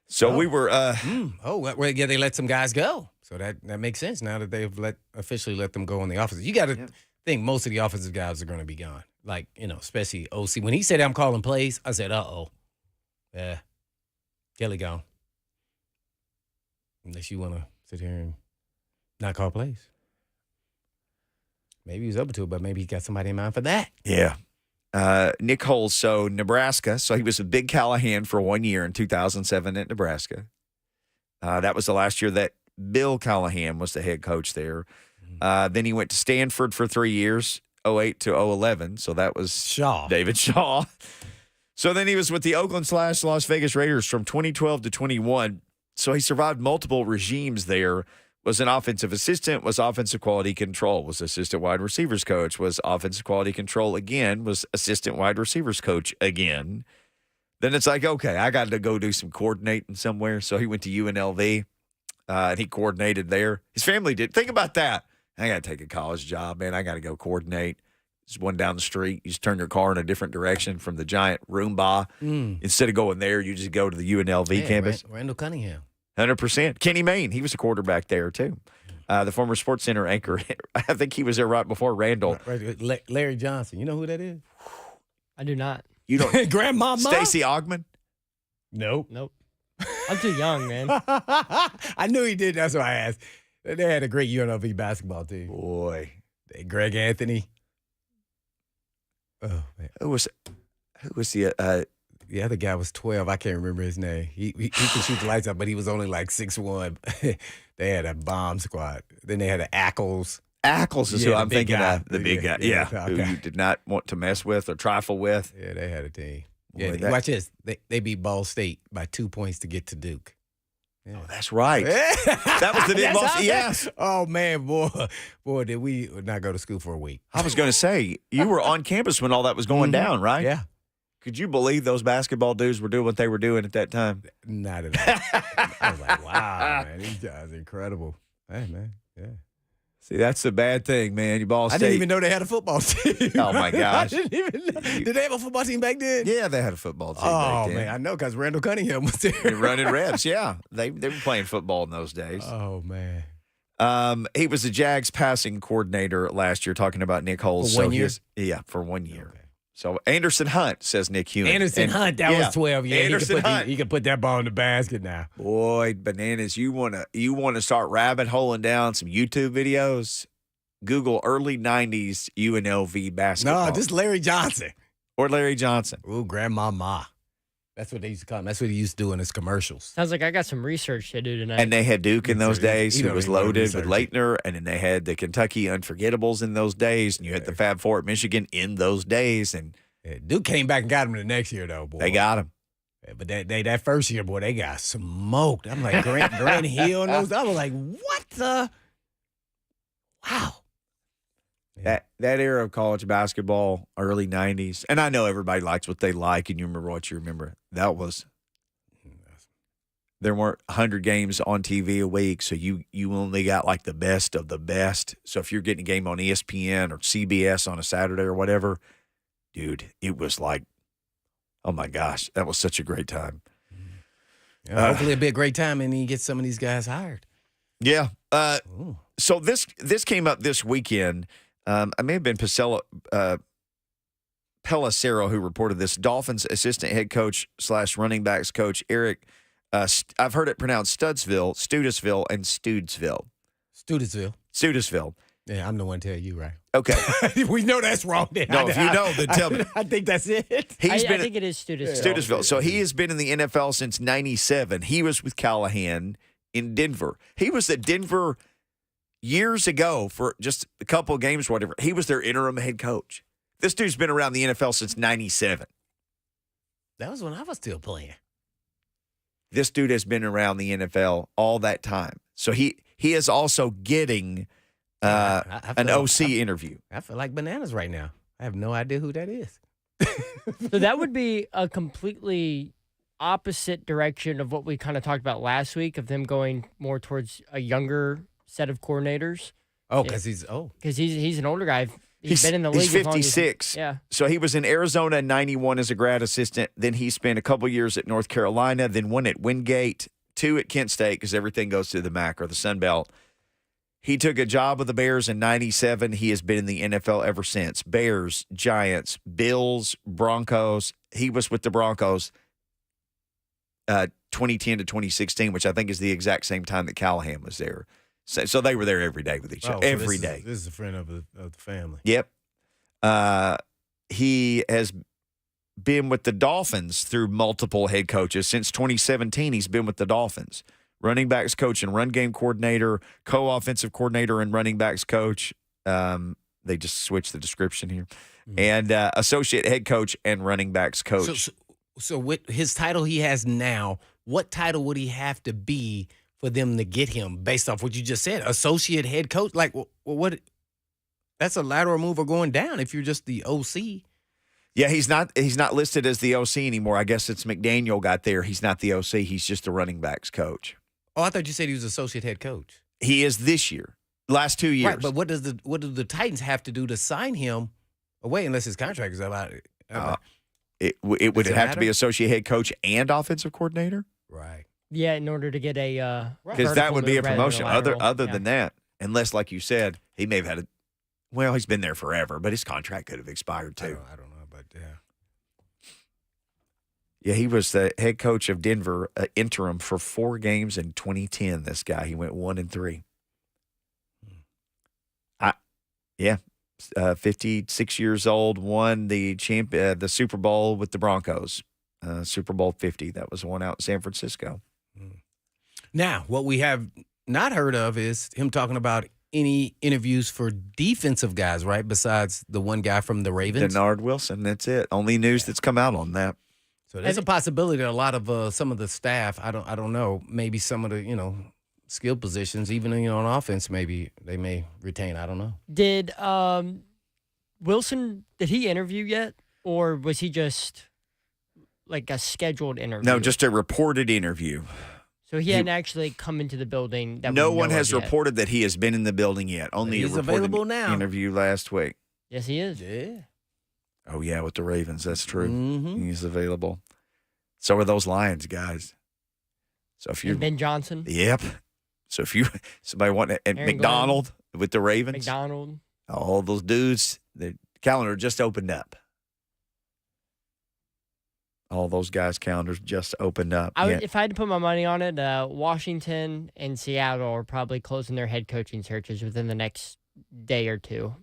So we were. Well, yeah, they let some guys go. So that makes sense now that they've officially let them go in the office. You got to think most of the offensive guys are going to be gone. Like, especially OC. When he said I'm calling plays, I said, uh-oh. Yeah. Kelly gone. Unless you want to sit here and not call plays. Maybe he was open to it, but maybe he got somebody in mind for that. Yeah. Nick Holes, so Nebraska. So he was with Big Callahan for 1 year in 2007 at Nebraska. That was the last year that Bill Callahan was the head coach there. Then he went to Stanford for 3 years, 08 to 011. So that was David Shaw. So then he was with the Oakland/Las Vegas Raiders from 2012 to 21. So he survived multiple regimes there. Was an offensive assistant, was offensive quality control, was assistant wide receivers coach, was offensive quality control again, was assistant wide receivers coach again. Then it's like, okay, I got to go do some coordinating somewhere. So he went to UNLV, and he coordinated there. His family did. Think about that. I got to take a college job, man. I got to go coordinate. Just one down the street. You just turn your car in a different direction from the giant Roomba. Instead of going there, you just go to the UNLV campus. Randall Cunningham. 100%. Kenny Mayne, he was a quarterback there, too. The former Sports Center anchor. I think he was there right before Randall. Larry Johnson. You know who that is? I do not. You don't. Grandmama? Stacey Augman? Nope. I'm too young, man. I knew he did. That's why I asked. They had a great UNLV basketball team. Boy. Greg Anthony. Oh, man. Who was the other guy was 12. I can't remember his name. He could shoot the lights out, but he was only like 6'1". They had a bomb squad. Then they had an Ackles. Ackles is who I'm thinking of. The big guy. Yeah. Who you did not want to mess with or trifle with. Yeah, they had a team. Boy, watch this. They beat Ball State by 2 points to get to Duke. Yeah. Oh, that's right. That was the big boss. Yes. Oh, man, boy, did we not go to school for a week. I was going to say, you were on campus when all that was going down, right? Yeah. Could you believe those basketball dudes were doing what they were doing at that time? Not at all. I was like, wow, man, these guys are incredible. Hey, man, yeah. See, that's the bad thing, man. You Ball State. I didn't even know they had a football team. Oh, my gosh. I didn't even know. Did they have a football team back then? Yeah, they had a football team back then. Oh, man, I know because Randall Cunningham was there. They're running reps, yeah. They were playing football in those days. Oh, man. He was the Jags passing coordinator last year, talking about Nick Holes. For 1 year? Yeah, for 1 year. Okay. So Anderson Hunt, says Nick Hewen. Hunt, that was 12. Yeah, Anderson Hunt. He could put that ball in the basket now. Boy, bananas, you wanna start rabbit holing down some YouTube videos? Google early 90s UNLV basketball. No, just Larry Johnson. Or Larry Johnson. Ooh, Grandmama. That's what they used to call him. That's what he used to do in his commercials. Sounds like I got some research to do tonight. And they had Duke in those days. It was loaded with research. Leitner. And then they had the Kentucky Unforgettables in those days. And you had the Fab Four at Michigan in those days. And Duke came back and got him the next year, though, boy. they got him. Yeah, but that first year, boy, they got smoked. I'm like, Grant Hill and those. I was like, what the? Wow. That era of college basketball, early 90s, and I know everybody likes what they like, and you remember what you remember. There weren't 100 games on TV a week, so you only got like the best of the best. So if you're getting a game on ESPN or CBS on a Saturday or whatever, dude, it was like, oh my gosh, that was such a great time. Yeah, hopefully it'll be a great time, and he gets some of these guys hired. Yeah. So this came up this weekend. I may have been Pellicero who reported this. Dolphins assistant head coach / running backs coach Eric, I've heard it pronounced Studesville, and Studesville. Yeah. Yeah, I'm the one to tell you, right? Okay. We know that's wrong. Then. No, if you know, then tell me. I think that's it. I think it is Studesville. Studesville. So he has been in the NFL since 97. He was with Callahan in Denver. He was at Denver years ago for just a couple of games or whatever. He was their interim head coach. This dude's been around the NFL since 97. That was when I was still playing. This dude has been around the NFL all that time. So he is also getting an OC interview. I feel like bananas right now. I have no idea who that is. So that would be a completely opposite direction of what we kind of talked about last week, of them going more towards a younger set of coordinators. Oh, because he's an older guy. He's been in the league. He's 56. Yeah. So he was in Arizona in 91 as a grad assistant. Then he spent a couple years at North Carolina, then one at Wingate, 2 at Kent State, because everything goes to the MAC or the Sun Belt. He took a job with the Bears in 97. He has been in the NFL ever since. Bears, Giants, Bills, Broncos. He was with the Broncos 2010 to 2016, which I think is the exact same time that Callahan was there. So they were there every day with each other. Every day. This is a friend of the family. Yep. He has been with the Dolphins through multiple head coaches. Since 2017, he's been with the Dolphins. Running backs coach and run game coordinator, co-offensive coordinator and running backs coach. They just switched the description here. Mm-hmm. And associate head coach and running backs coach. So with his title he has now, what title would he have to be for them to get him based off what you just said? Associate head coach? Like, what? That's a lateral move or going down if you're just the OC. Yeah, he's not listed as the OC anymore. I guess it's McDaniel got there. He's not the OC. He's just the running backs coach. Oh, I thought you said he was associate head coach. He is this year. Last 2 years. Right, but what do the Titans have to do to sign him away unless his contract is about it? It would have to be associate head coach and offensive coordinator? Right. Yeah, in order to get a because that would be a promotion. Other yeah. than that, unless, like you said, he may have had he's been there forever, but his contract could have expired too. I don't know about that. Yeah, he was the head coach of Denver, interim for 4 games in 2010. This guy, he went 1-3. 56 years old, won the Super Bowl with the Broncos, Super Bowl 50. That was one out in San Francisco. Now, what we have not heard of is him talking about any interviews for defensive guys, right? Besides the one guy from the Ravens, Denard Wilson. That's it. Only news that's come out on that. So there's a possibility that a lot of some of the staff, I don't know, maybe some of the skill positions, even on offense, maybe they may retain. I don't know. Did Wilson? Did he interview yet, or was he just like a scheduled interview? No, just a reported interview. So he hadn't actually come into the building. No one has reported that he has been in the building yet. Only he's a reported available now. Interview last week. Yes, he is. Yeah. Oh, yeah, with the Ravens. That's true. Mm-hmm. He's available. So are those Lions, guys. So if you Ben Johnson. Yep. So if somebody want and Aaron McDonald with the Ravens. McDonald. All those dudes, the calendar just opened up. All those guys' calendars just opened up. If I had to put my money on it, Washington and Seattle are probably closing their head coaching searches within the next day or two.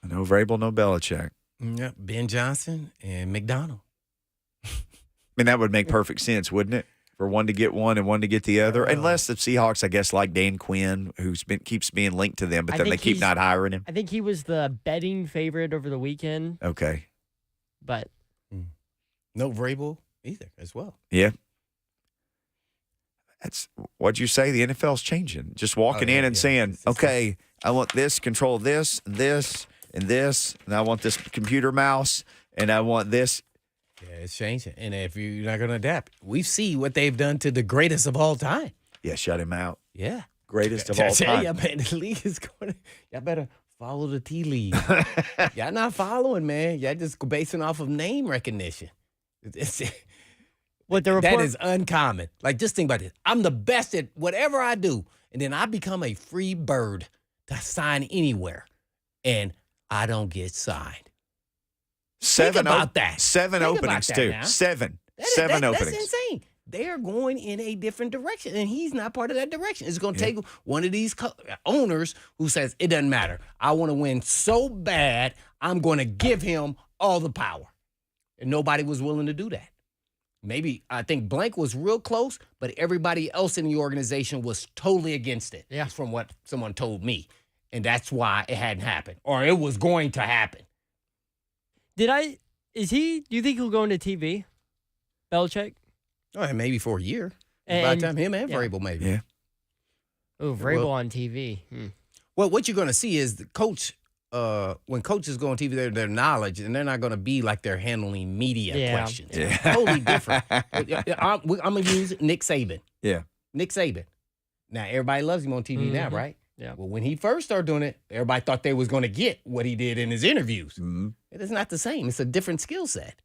No Vrabel, no Belichick. Yep, Ben Johnson and McDonald. I mean, that would make perfect sense, wouldn't it? For one to get one and one to get the other. Unless the Seahawks, I guess, like Dan Quinn, who keeps being linked to them, but then they keep not hiring him. I think he was the betting favorite over the weekend. Okay. But no Vrabel either as well. Yeah. That's what'd you say? The NFL's changing. Just walking in and saying, okay, I want this, control this, and this, and this, and I want this computer mouse, and I want this. Yeah, it's changing. And if you're not going to adapt, we see what they've done to the greatest of all time. Yeah, shut him out. Yeah. Greatest of all time. Yeah, man, the league is going to, y'all better follow the tea leaves. Y'all not following, man. Y'all just basing off of name recognition. That is uncommon. Like, just think about this. I'm the best at whatever I do, and then I become a free bird to sign anywhere, and I don't get signed. Think about that. 7 Think openings, about that too. now. 7. Seven openings. That's That's insane. They are going in a different direction, and he's not part of that direction. It's going to take one of these owners who says, it doesn't matter. I want to win so bad, I'm going to give him all the power. And nobody was willing to do that. Maybe, I think Blank was real close, but everybody else in the organization was totally against it. Yeah. From what someone told me. And that's why it hadn't happened, or it was going to happen. Do you think he'll go into TV? Belichick? Oh, and maybe for a year. By And- the time him and yeah. Vrabel, maybe. Yeah. Oh, Vrabel Well- on TV. Well, what you're going to see is the coach, when coaches go on TV, their knowledge, and they're not going to be like they're handling media Yeah. questions. Yeah. Totally different. I'm going to use Nick Saban. Yeah. Nick Saban. Now, everybody loves him on TV now, Mhm. right? Yeah. Well, when he first started doing it, everybody thought they was going to get what he did in his interviews. Mhm. It is not the same. It's a different skill set.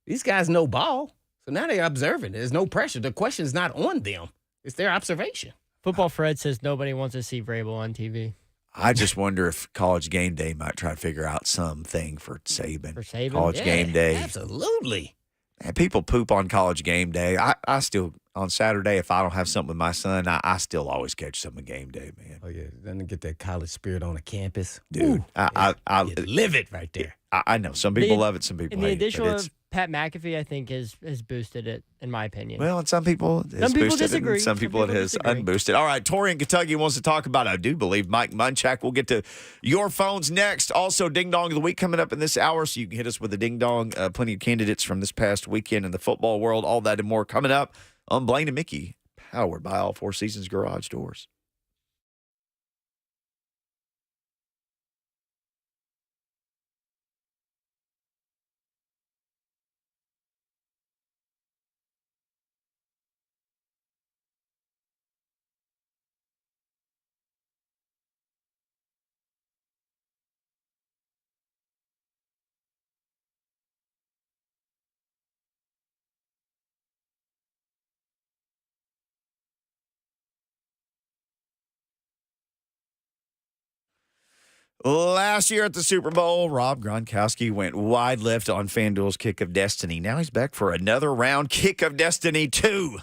These guys know ball, so now they're observing. There's no pressure. The question's not on them. It's their observation. Football Fred says nobody wants to see Vrabel on TV. I just wonder if College Game Day might try to figure out something for Saban. For Saban? College Game Day. Absolutely. And people poop on College Game Day. I still, on Saturday, if I don't have something with my son, I still always catch some of Game Day, man. Oh, yeah. Doesn't get that college spirit on a campus. Dude, Ooh, I you live it right there. I know. Some people The- love it, some people And the hate it. addition but it's, of Pat McAfee, I think, has boosted it, in my opinion. well, and some people it's Some people boosted disagree. and some people it has disagree. unboosted. All right, Tori in Kentucky wants to talk about, I do believe, Mike Munchak. We'll get to your phones next. Also, Ding Dong of the Week coming up in this hour, so you can hit us with a Ding Dong. Plenty of candidates from this past weekend in the football world. All that and more coming up on Blaine and Mickey, powered by All Four Seasons Garage Doors. Last year at the Super Bowl, Rob Gronkowski went wide left on FanDuel's Kick of Destiny. Now he's back for another round, Kick of Destiny 2.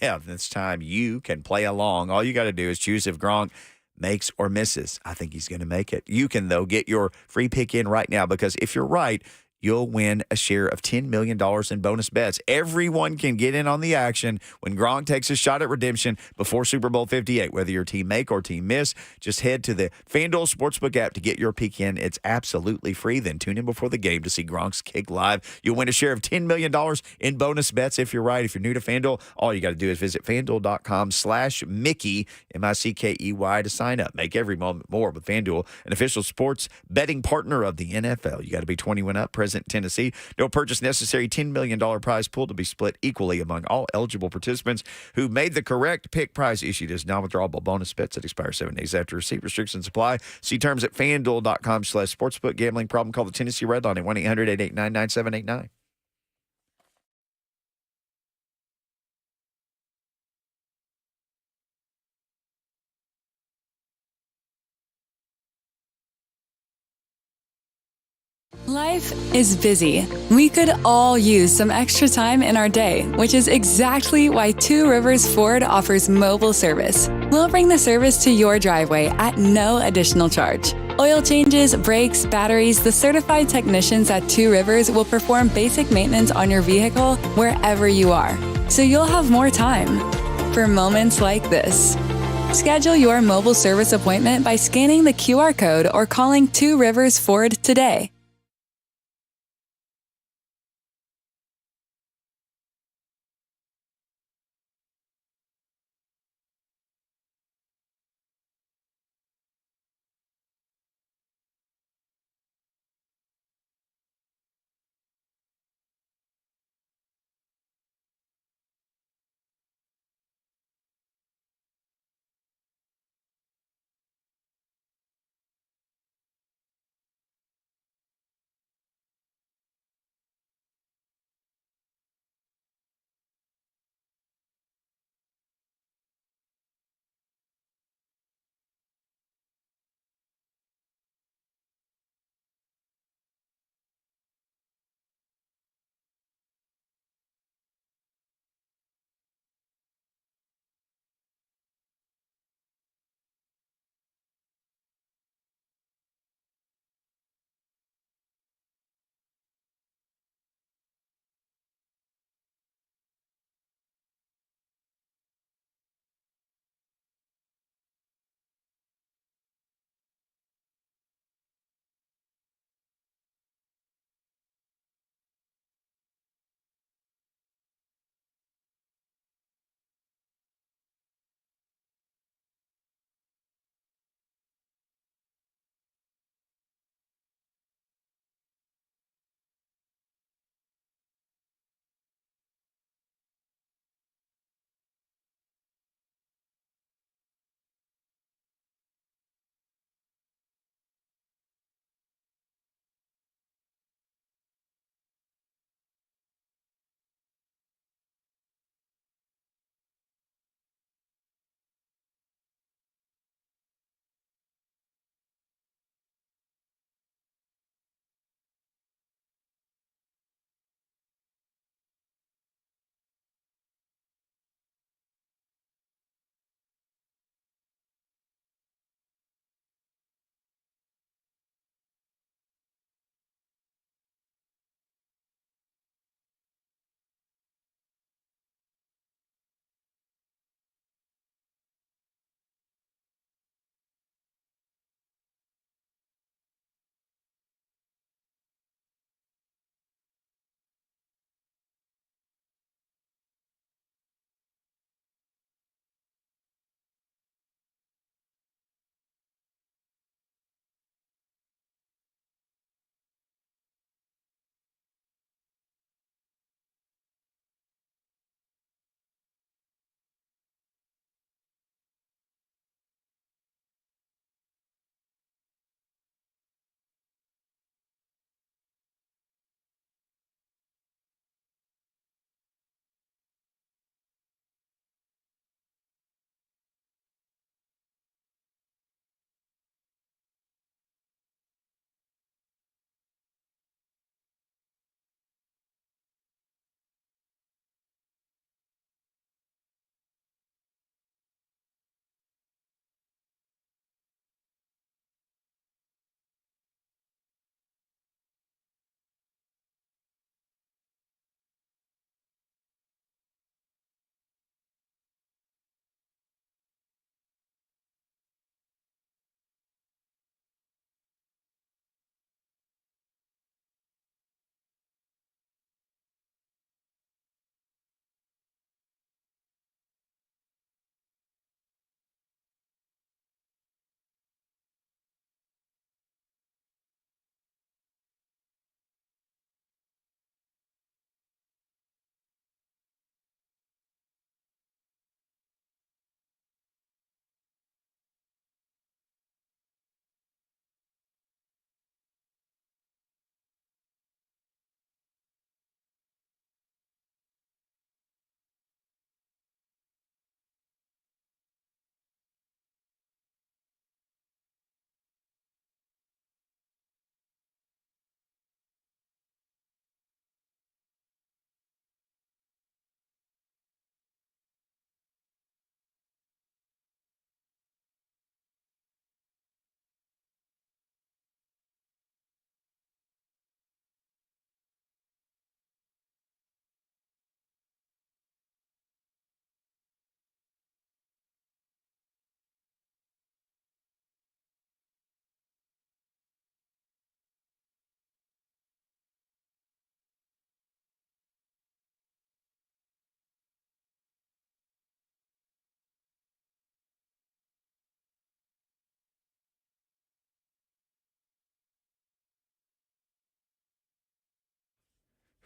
Yeah, this time you can play along. All you got to do is choose if Gronk makes or misses. I think he's going to make it. You can, though, get your free pick in right now because if you're right, you'll win a share of $10 million in bonus bets. Everyone can get in on the action when Gronk takes a shot at redemption before Super Bowl 58. Whether your team make or team miss, just head to the FanDuel Sportsbook app to get your pick in. It's absolutely free. Then tune in before the game to see Gronk's kick live. You'll win a share of $10 million in bonus bets if you're right. If you're new to FanDuel, all you got to do is visit FanDuel.com/Mickey, MICKEY, to sign up. Make every moment more with FanDuel, an official sports betting partner of the NFL. You got to be 21 up, present in Tennessee. No purchase necessary. $10 million prize pool to be split equally among all eligible participants who made the correct pick. Prize issued as non-withdrawable bonus bets that expire 7 days after receipt. Restrictions apply. See terms at FanDuel.com/sportsbook. Gambling problem? Call the Tennessee Red Line at 1-800-889-9789. Life is busy. We could all use some extra time in our day, which is exactly why Two Rivers Ford offers mobile service. We'll bring the service to your driveway at no additional charge. Oil changes, brakes, batteries, the certified technicians at Two Rivers will perform basic maintenance on your vehicle wherever you are, so you'll have more time for moments like this. Schedule your mobile service appointment by scanning the QR code or calling Two Rivers Ford today.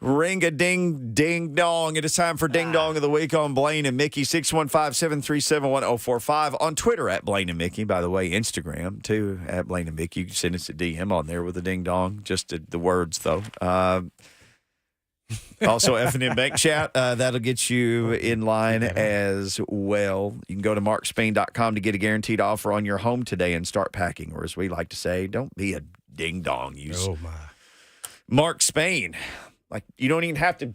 Ring-a-ding-ding-dong. It is time for Ding Dong of the Week on Blaine and Mickey. 615-737-1045. On Twitter at Blaine and Mickey. By the way, Instagram, too, at Blaine and Mickey. You can send us a DM on there with a ding dong. Just the words, though. Also, F&M Bank Chat. That'll get you in line as well. You can go to markspain.com to get a guaranteed offer on your home today and start packing. Or as we like to say, don't be a ding dong. Use Mark Spain. Like, you don't even have to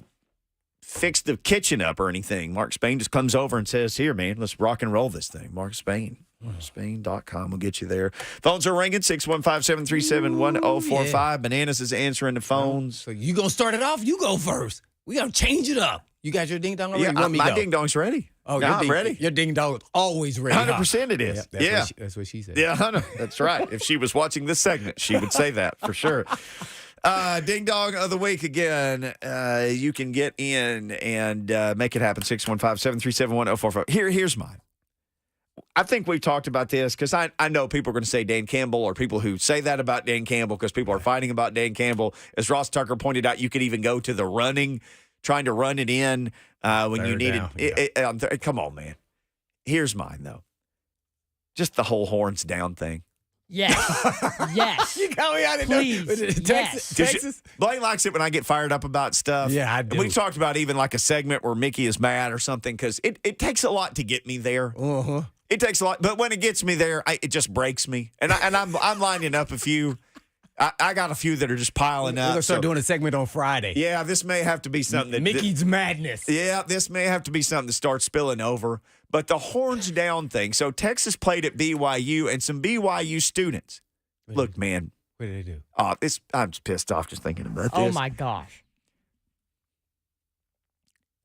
fix the kitchen up or anything. Mark Spain just comes over and says, here, man, let's rock and roll this thing. Mark Spain. Spain.com will get you there. Phones are ringing, 615-737-1045. Bananas is answering the phones. So you going to start it off? You go first. We got to change it up. You got your ding dong already? Yeah, my ding dong's ready. Oh, I'm ready. Your ding dong is always ready. 100% it is. That's what she said. Yeah, 100. That's right. If she was watching this segment, she would say that for sure. Ding Dong of the Week again. You can get in and make it happen. 615-737-1045. Here's mine. I think we've talked about this because I know people are going to say Dan Campbell, or people who say that about Dan Campbell because people are fighting about Dan Campbell. As Ross Tucker pointed out, you could even go to the running, trying to run it in when you needed it. Come on, man. Here's mine, though. Just the whole horns down thing. Yes. Yes. You got me out of Please. Texas. Blaine likes it when I get fired up about stuff. Yeah, I do. And we've talked about even like a segment where Mickey is mad or something because it takes a lot to get me there. Uh-huh. It takes a lot, but when it gets me there, it just breaks me. And I'm lining up a few. I got a few that are just piling up. We're going to start doing a segment on Friday. Yeah, this may have to be something that Mickey's Madness. Yeah, this may have to be something that starts spilling over. But the horns down thing. So Texas played at BYU, and some BYU students. Look, man. What did they do? I'm just pissed off just thinking about this. Oh, my gosh.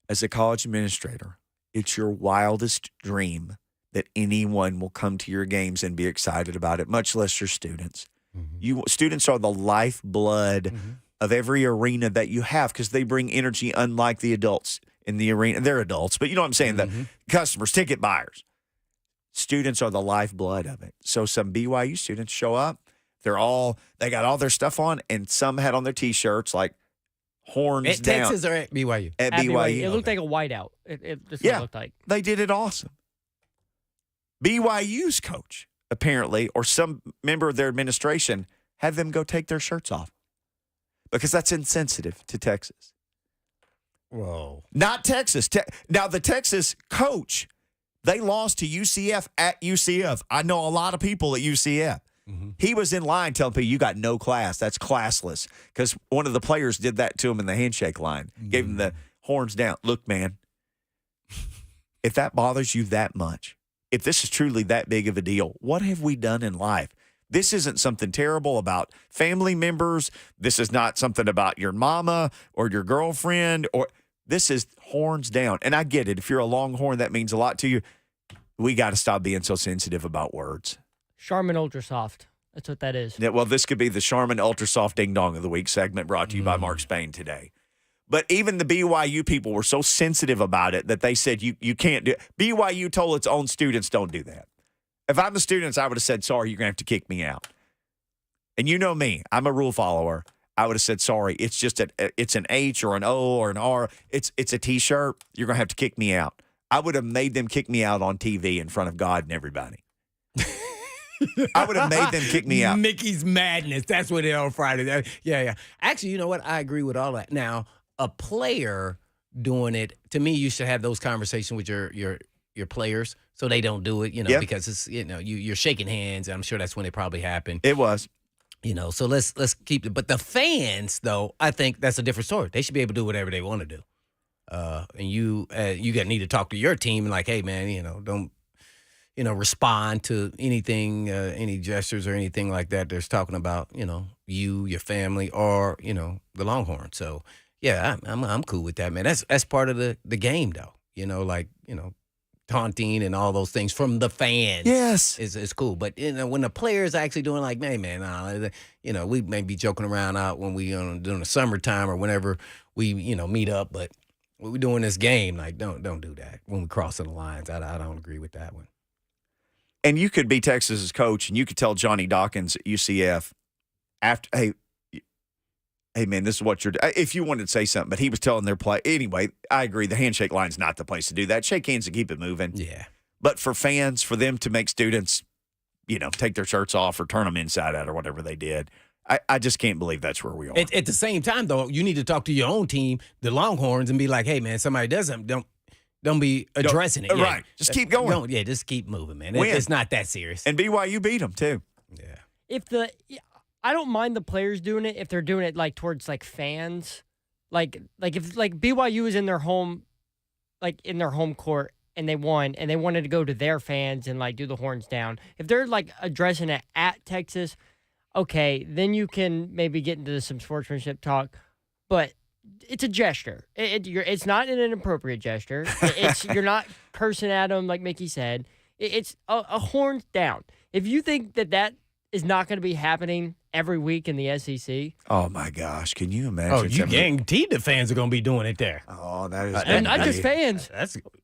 As a college administrator, it's your wildest dream that anyone will come to your games and be excited about it, much less your students. Mm-hmm. Students are the lifeblood of every arena that you have because they bring energy unlike the adults in the arena. They're adults, but you know what I'm saying? The customers, ticket buyers. Students are the lifeblood of it. So some BYU students show up. They got all their stuff on, and some had on their T-shirts like horns at down. Texas or at BYU? At BYU. It looked like a whiteout. It looked like. They did it awesome. BYU's coach, apparently, or some member of their administration, had them go take their shirts off because that's insensitive to Texas. Whoa. Not Texas. Now, the Texas coach, they lost to UCF at UCF. I know a lot of people at UCF. Mm-hmm. He was in line telling people, you got no class. That's classless. Because one of the players did that to him in the handshake line. Gave him the horns down. Look, man, if that bothers you that much, if this is truly that big of a deal, what have we done in life? This isn't something terrible about family members. This is not something about your mama or your girlfriend. This is horns down. And I get it. If you're a Longhorn, that means a lot to you. We got to stop being so sensitive about words. Charmin Ultra Soft. That's what that is. Yeah, well, this could be the Charmin Ultra Soft Ding Dong of the Week segment brought to you by Mark Spain today. But even the BYU people were so sensitive about it that they said you can't do it. BYU told its own students don't do that. If I'm the students, I would have said, sorry, you're going to have to kick me out. And you know me, I'm a rule follower. I would have said, sorry, it's just it's an H or an O or an R. It's a T-shirt. You're going to have to kick me out. I would have made them kick me out on TV in front of God and everybody. I would have made them kick me out. Mickey's Madness. That's what it is on Friday. Yeah. Actually, you know what? I agree with all that. Now, a player doing it, to me, you should have those conversations with your players so they don't do it, because it's, you're shaking hands. And I'm sure that's when it probably happened. It was. So let's keep it. But the fans, though, I think that's a different story. They should be able to do whatever they want to do. And you need to talk to your team and like, hey, man, don't, respond to anything, any gestures or anything like that. There's talking about, you, your family, or, the Longhorn. So, yeah, I'm cool with that, man. That's part of the game, though. Taunting and all those things from the fans. Yes, is cool. But when the players actually doing like, hey, man, we may be joking around out when we during the summertime or whenever we meet up, but when we're doing this game, like don't do that when we crossing the lines. I don't agree with that one. And you could be Texas's coach, and you could tell Johnny Dawkins at UCF after, hey, hey, man, this is what you're doing. If you wanted to say something, but he was telling their play. Anyway, I agree. The handshake line's not the place to do that. Shake hands and keep it moving. Yeah. But for fans, for them to make students, take their shirts off or turn them inside out or whatever they did, I just can't believe that's where we are. At the same time, though, you need to talk to your own team, the Longhorns, and be like, hey, man, somebody does something. Don't be addressing it. Right. Just keep going. Just keep moving, man. Win. It's not that serious. And BYU beat them, too. Yeah. I don't mind the players doing it if they're doing it like towards like fans, like if like BYU is in their home court and they won and they wanted to go to their fans and like do the horns down. If they're like addressing it at Texas, okay, then you can maybe get into some sportsmanship talk, but it's a gesture. It's not an inappropriate gesture. You're not cursing at them like Mickey said. It's a horns down. If you think that is not going to be happening every week in the SEC. Oh, my gosh. Can you imagine? Oh, you guaranteed the fans are going to be doing it there. Oh, that is and not just fans.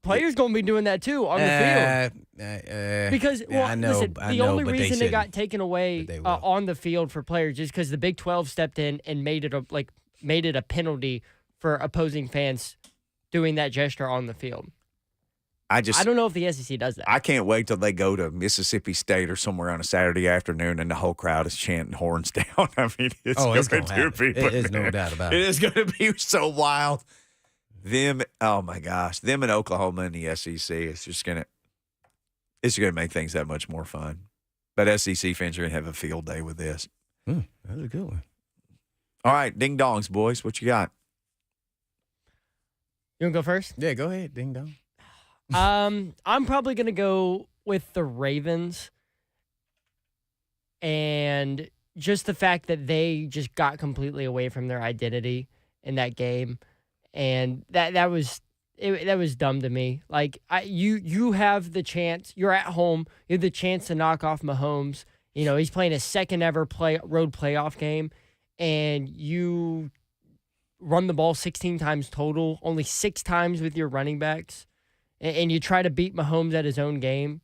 Players going to be doing that, too, on the field. Because, I know, listen, the only reason it got taken away on the field for players is because the Big 12 stepped in and made it a penalty for opposing fans doing that gesture on the field. I don't know if the SEC does that. I can't wait till they go to Mississippi State or somewhere on a Saturday afternoon and the whole crowd is chanting horns down. I mean, it's going to be. There's no doubt about it. It is going to be so wild. Oh my gosh, them in Oklahoma in the SEC. It's going to make things that much more fun. But SEC fans are going to have a field day with this. That's a good one. All right, ding dongs, boys. What you got? You want to go first? Yeah, go ahead. Ding dong. I'm probably going to go with the Ravens. And just the fact that they just got completely away from their identity in that game. And that was dumb to me. Like, you have the chance. You're at home. You have the chance to knock off Mahomes. He's playing his second ever road playoff game. And you run the ball 16 times total, only 6 times with your running backs. And you try to beat Mahomes at his own game.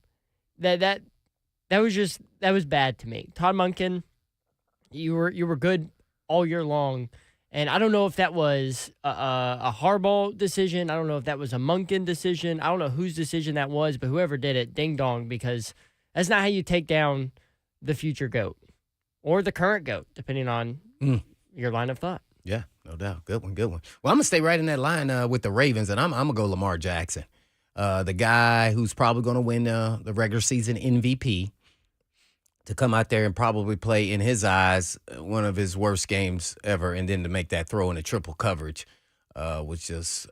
That was bad to me. Todd Monken, you were good all year long, and I don't know if that was a Harbaugh decision. I don't know if that was a Monken decision. I don't know whose decision that was, but whoever did it, ding dong, because that's not how you take down the future GOAT or the current GOAT, depending on your line of thought. Yeah, no doubt. Good one. Well, I'm gonna stay right in that line with the Ravens, and I'm gonna go Lamar Jackson. The guy who's probably going to win the regular season MVP, to come out there and probably play, in his eyes, one of his worst games ever, and then to make that throw in a triple coverage, which just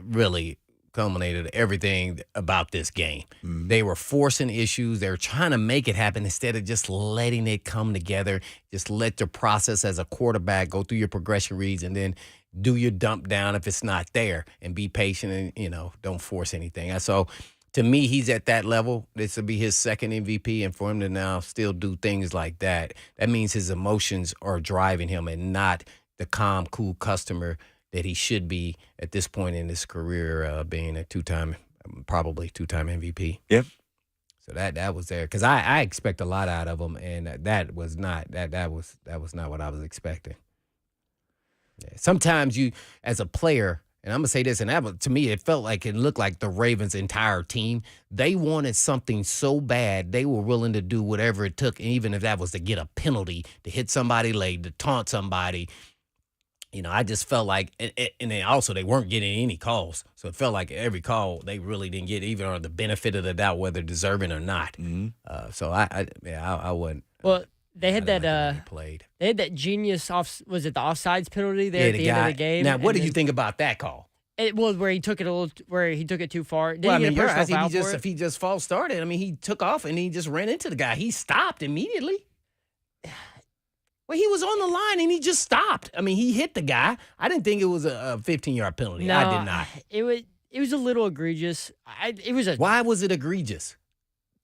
really culminated everything about this game. They were forcing issues. They were trying to make it happen instead of just letting it come together. Just let the process as a quarterback go through your progression reads and then do your dump down if it's not there, and be patient and, don't force anything. And so to me, he's at that level. This will be his second MVP, and for him to now still do things like that means his emotions are driving him and not the calm, cool customer that he should be at this point in his career, being a probably two-time MVP. Yep. So that was there, because I expect a lot out of him, and that was not what I was expecting. Yeah. Sometimes you, as a player, and I'm going to say this, and to me, it looked like the Ravens' entire team, they wanted something so bad, they were willing to do whatever it took, and even if that was to get a penalty, to hit somebody late, to taunt somebody. I just felt like, and then also they weren't getting any calls. So it felt like every call they really didn't get, even on the benefit of the doubt, whether deserving or not. So I wouldn't. Well, they had that. Played. They had that genius was it the offsides penalty there at the end of the game? Now, what do you think about that call? It was where he took it too far. Well, if he just false started, he took off and he just ran into the guy. He stopped immediately. Well, he was on the line and he just stopped. He hit the guy. I didn't think it was a 15-yard penalty. No, I did not. It was a little egregious. Why was it egregious?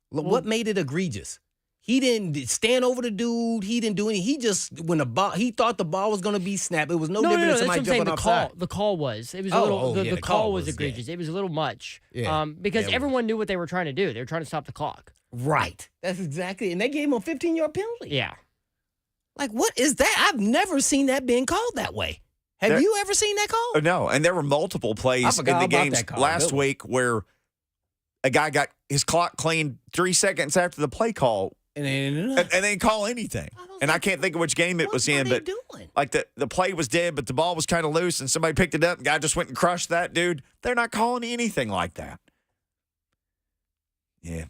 What made it egregious? He didn't stand over the dude. He didn't do anything. He just, he thought the ball was going to be snapped. It was no different than somebody jumping offside. The call was. It was a little. The call was egregious. Yeah. It was a little much. Yeah. Because everyone knew what they were trying to do. They were trying to stop the clock. Right. That's exactly. And they gave him a 15-yard penalty. Yeah. Like, what is that? I've never seen that being called that way. Have you ever seen that call? No, and there were multiple plays in the games last week where a guy got his clock cleaned 3 seconds after the play call, and they didn't call anything. I can't think of which game it was in, but like the play was dead, but the ball was kind of loose, and somebody picked it up, and the guy just went and crushed that dude. They're not calling anything like that. Yeah.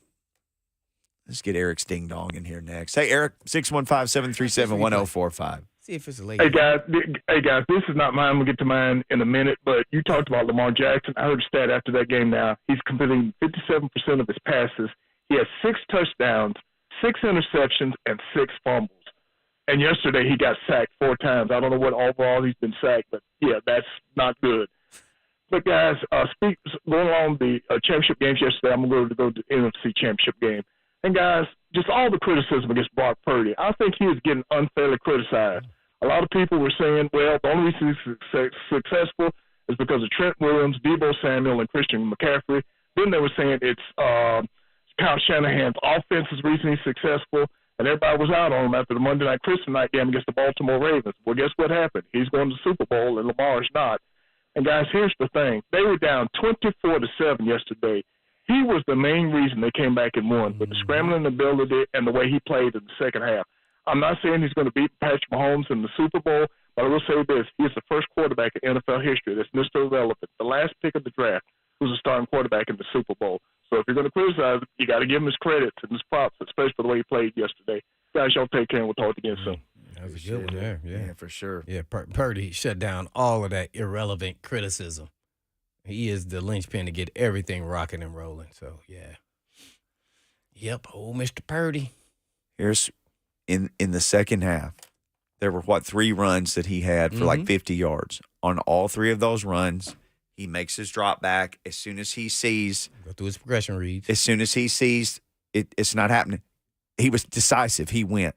Let's get Eric's ding dong in here next. Hey, Eric, 615-737-1045. See if it's a lady. Hey guys, this is not mine. We'll get to mine in a minute. But you talked about Lamar Jackson. I heard a stat after that game. Now he's completing 57% of his passes. He has 6 touchdowns, 6 interceptions, and 6 fumbles. And yesterday he got sacked 4 times. I don't know what overall he's been sacked, but yeah, that's not good. But guys, going on the championship games yesterday, I'm going to go to the NFC championship game. And guys, just all the criticism against Brock Purdy, I think he is getting unfairly criticized. A lot of people were saying, well, the only reason he's successful is because of Trent Williams, Deebo Samuel, and Christian McCaffrey. Then they were saying it's Kyle Shanahan's offense is the reason he's successful, and everybody was out on him after the Monday night Christmas night game against the Baltimore Ravens. Well, guess what happened? He's going to the Super Bowl, and Lamar's not. And, guys, here's the thing. They were down 24-7 yesterday. He was the main reason they came back and won with the scrambling ability and the way he played in the second half. I'm not saying he's going to beat Patrick Mahomes in the Super Bowl, but I will say this. He is the first quarterback in NFL history that's Mr. Irrelevant, the last pick of the draft, who's a starting quarterback in the Super Bowl. So if you're going to criticize him, you got to give him his credit and his props, especially for the way he played yesterday. Guys, y'all take care and we'll talk again soon. That was a good one there. Yeah, for sure. Yeah, Purdy shut down all of that irrelevant criticism. He is the linchpin to get everything rocking and rolling. So, yeah. Yep, old Mr. Purdy. Here's in the second half, there were, 3 runs that he had for like 50 yards. On all 3 of those runs, he makes his drop back as soon as he sees. Go through his progression reads. As soon as he sees it's not happening. He was decisive. He went.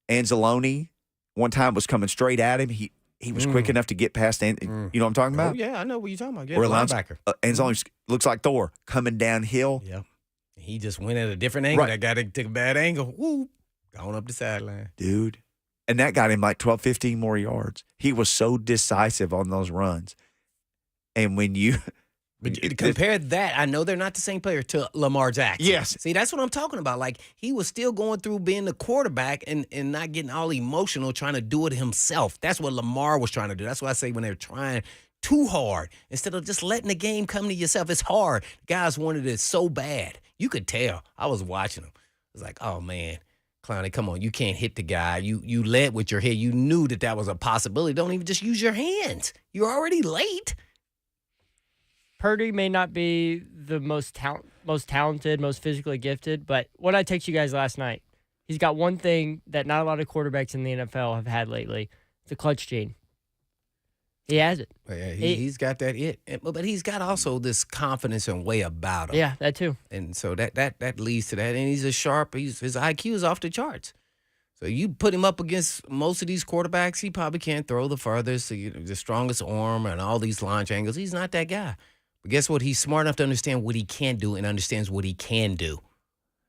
Anzalone, one time, was coming straight at him. He was quick enough to get past you know what I'm talking about? Oh, yeah, I know what you're talking about. Yeah, Or linebacker. Anzalone looks like Thor coming downhill. Yeah. He just went at a different angle. Right. That guy took a bad angle. Woo. Going up the sideline. Dude. And that got him like 12, 15 more yards. He was so decisive on those runs. And when you But compare that, I know they're not the same player, to Lamar Jackson. Yes. See, that's what I'm talking about. Like, he was still going through being the quarterback and not getting all emotional trying to do it himself. That's what Lamar was trying to do. That's why I say when they're trying too hard, instead of just letting the game come to yourself, it's hard. Guys wanted it so bad. You could tell. I was watching them. I was like, oh, man. Clowney, come on. You can't hit the guy. You led with your head. You knew that was a possibility. Don't even just use your hands. You're already late. Purdy may not be the most talented, most physically gifted, but what I texted you guys last night, he's got one thing that not a lot of quarterbacks in the NFL have had lately. It's a clutch gene. He has it. Yeah, he's got that it. But he's got also this confidence and way about him. Yeah, that too. And so that leads to that. And he's his IQ is off the charts. So you put him up against most of these quarterbacks, he probably can't throw the farthest, the strongest arm and all these launch angles. He's not that guy. But guess what? He's smart enough to understand what he can't do and understands what he can do.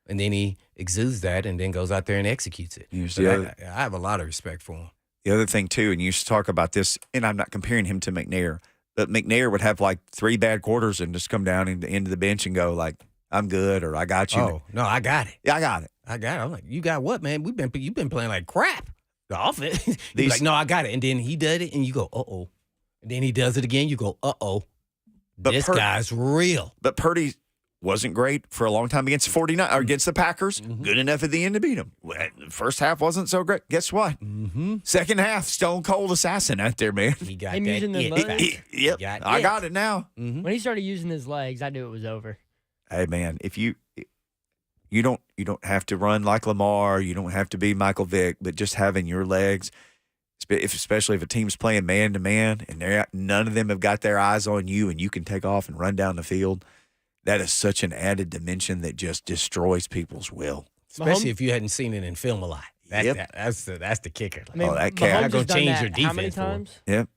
And then he exudes that and then goes out there and executes it. I have a lot of respect for him. The other thing, too, and you used to talk about this, and I'm not comparing him to McNair, but McNair would have like 3 bad quarters and just come down into the bench and go like, I'm good, or I got you. Oh, no, I got it. Yeah, I got it. I'm like, you got what, man? You've been playing like crap. The offense. He's like, no, I got it. And then he does it, and you go, uh-oh. And then he does it again, you go, uh-oh. But this guy's real. But Purdy wasn't great for a long time against the 49 or against the Packers. Good enough at the end to beat them. First half wasn't so great. Guess what? Second half, stone cold assassin out there, man. He got him that using the legs. Yep, I got it now. When he started using his legs, I knew it was over. Hey, man, if you don't have to run like Lamar, you don't have to be Michael Vick, but just having your legs. Especially if a team's playing man-to-man and none of them have got their eyes on you and you can take off and run down the field, that is such an added dimension that just destroys people's will. Especially if you hadn't seen it in film a lot. That's the kicker. I mean, that Mahomes gonna change your defense. How many times? Yep.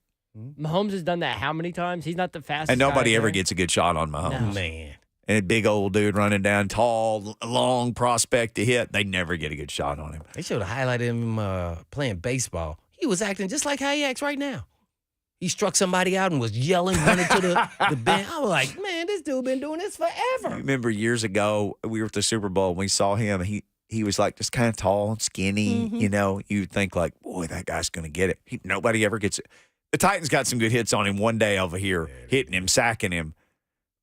Mahomes has done that how many times? He's not the fastest. And nobody guy ever there. gets a good shot on Mahomes. Man. and a big old dude running down, tall, long prospect to hit. They never get a good shot on him. They should have highlighted him playing baseball. He was acting just like how he acts right now. He struck somebody out and was yelling, running to the bench. I was like, man, this dude been doing this forever. Remember years ago, we were at the Super Bowl, and we saw him. He was like just kind of tall and skinny. Mm-hmm. You know, you'd think like, boy, that guy's going to get it. Nobody ever gets it. The Titans got some good hits on him one day over here, hitting him, sacking him.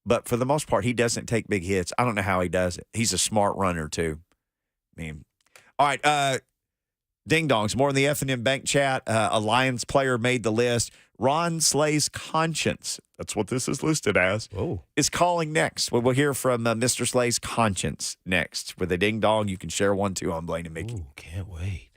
But for the most part, he doesn't take big hits. I don't know how he does it. He's a smart runner, too. I mean, all right, ding dongs. More in the F&M Bank chat. A Lions player made the list. Ron Slay's conscience, that's what this is listed as, is calling next. We'll hear from Mr. Slay's conscience next. With a ding dong, you can share one, too, on Blaine and Mickey. Ooh, can't wait.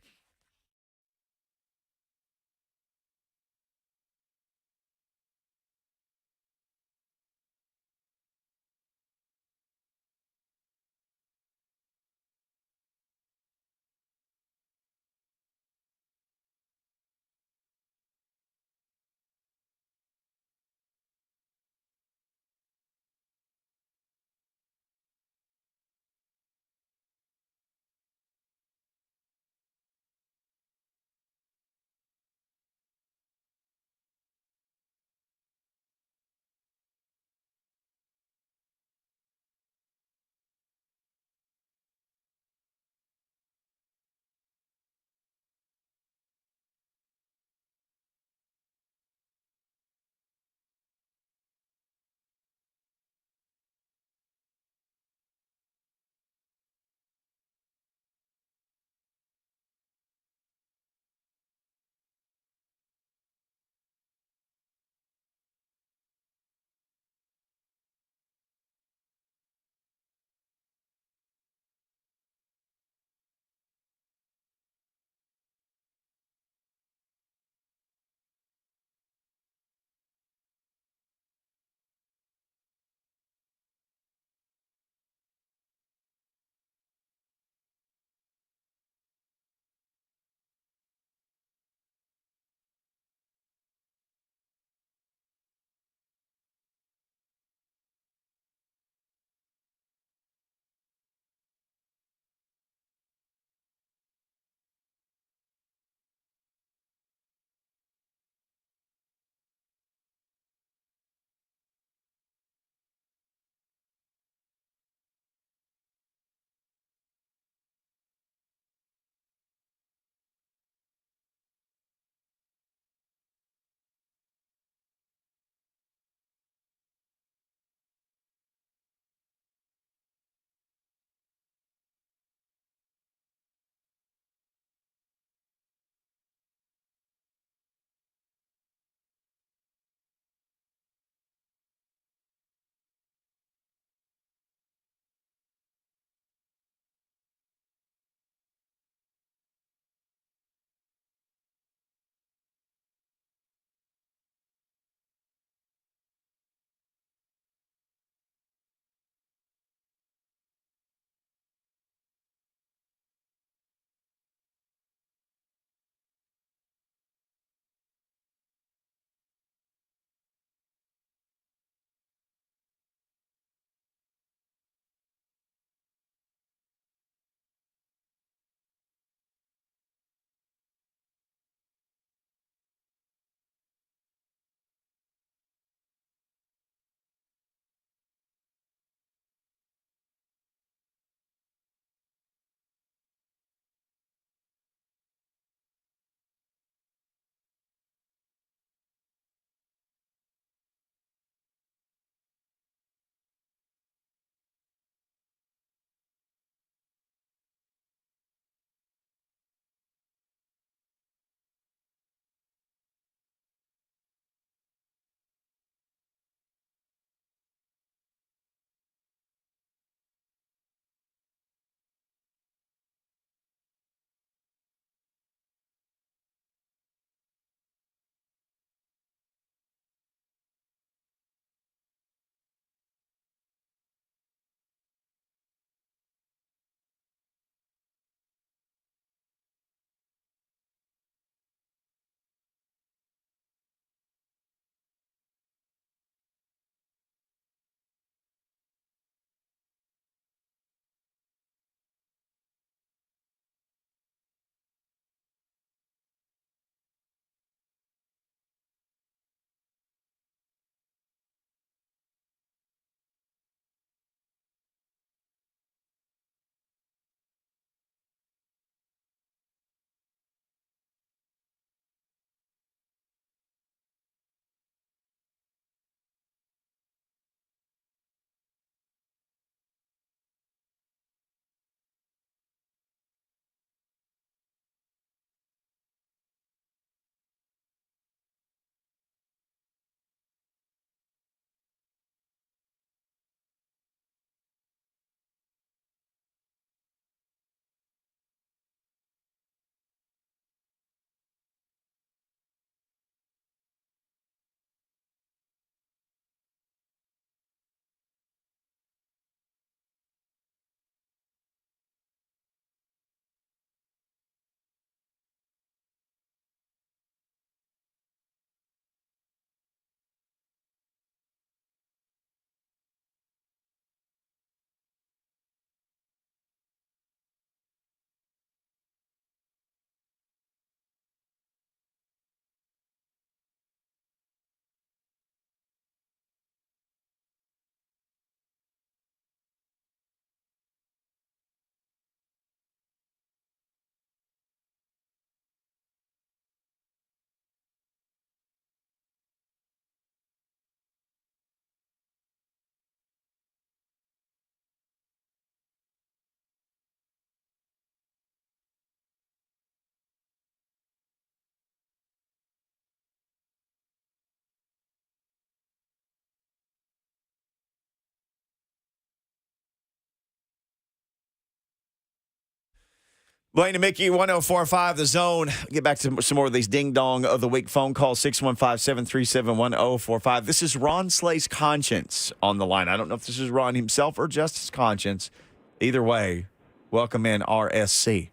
Blaine and Mickey, 104.5 The Zone. Get back to some more of these ding-dong of the week phone calls, 615-737-1045. This is Ron Slay's conscience on the line. I don't know if this is Ron himself or just his conscience. Either way, welcome in RSC.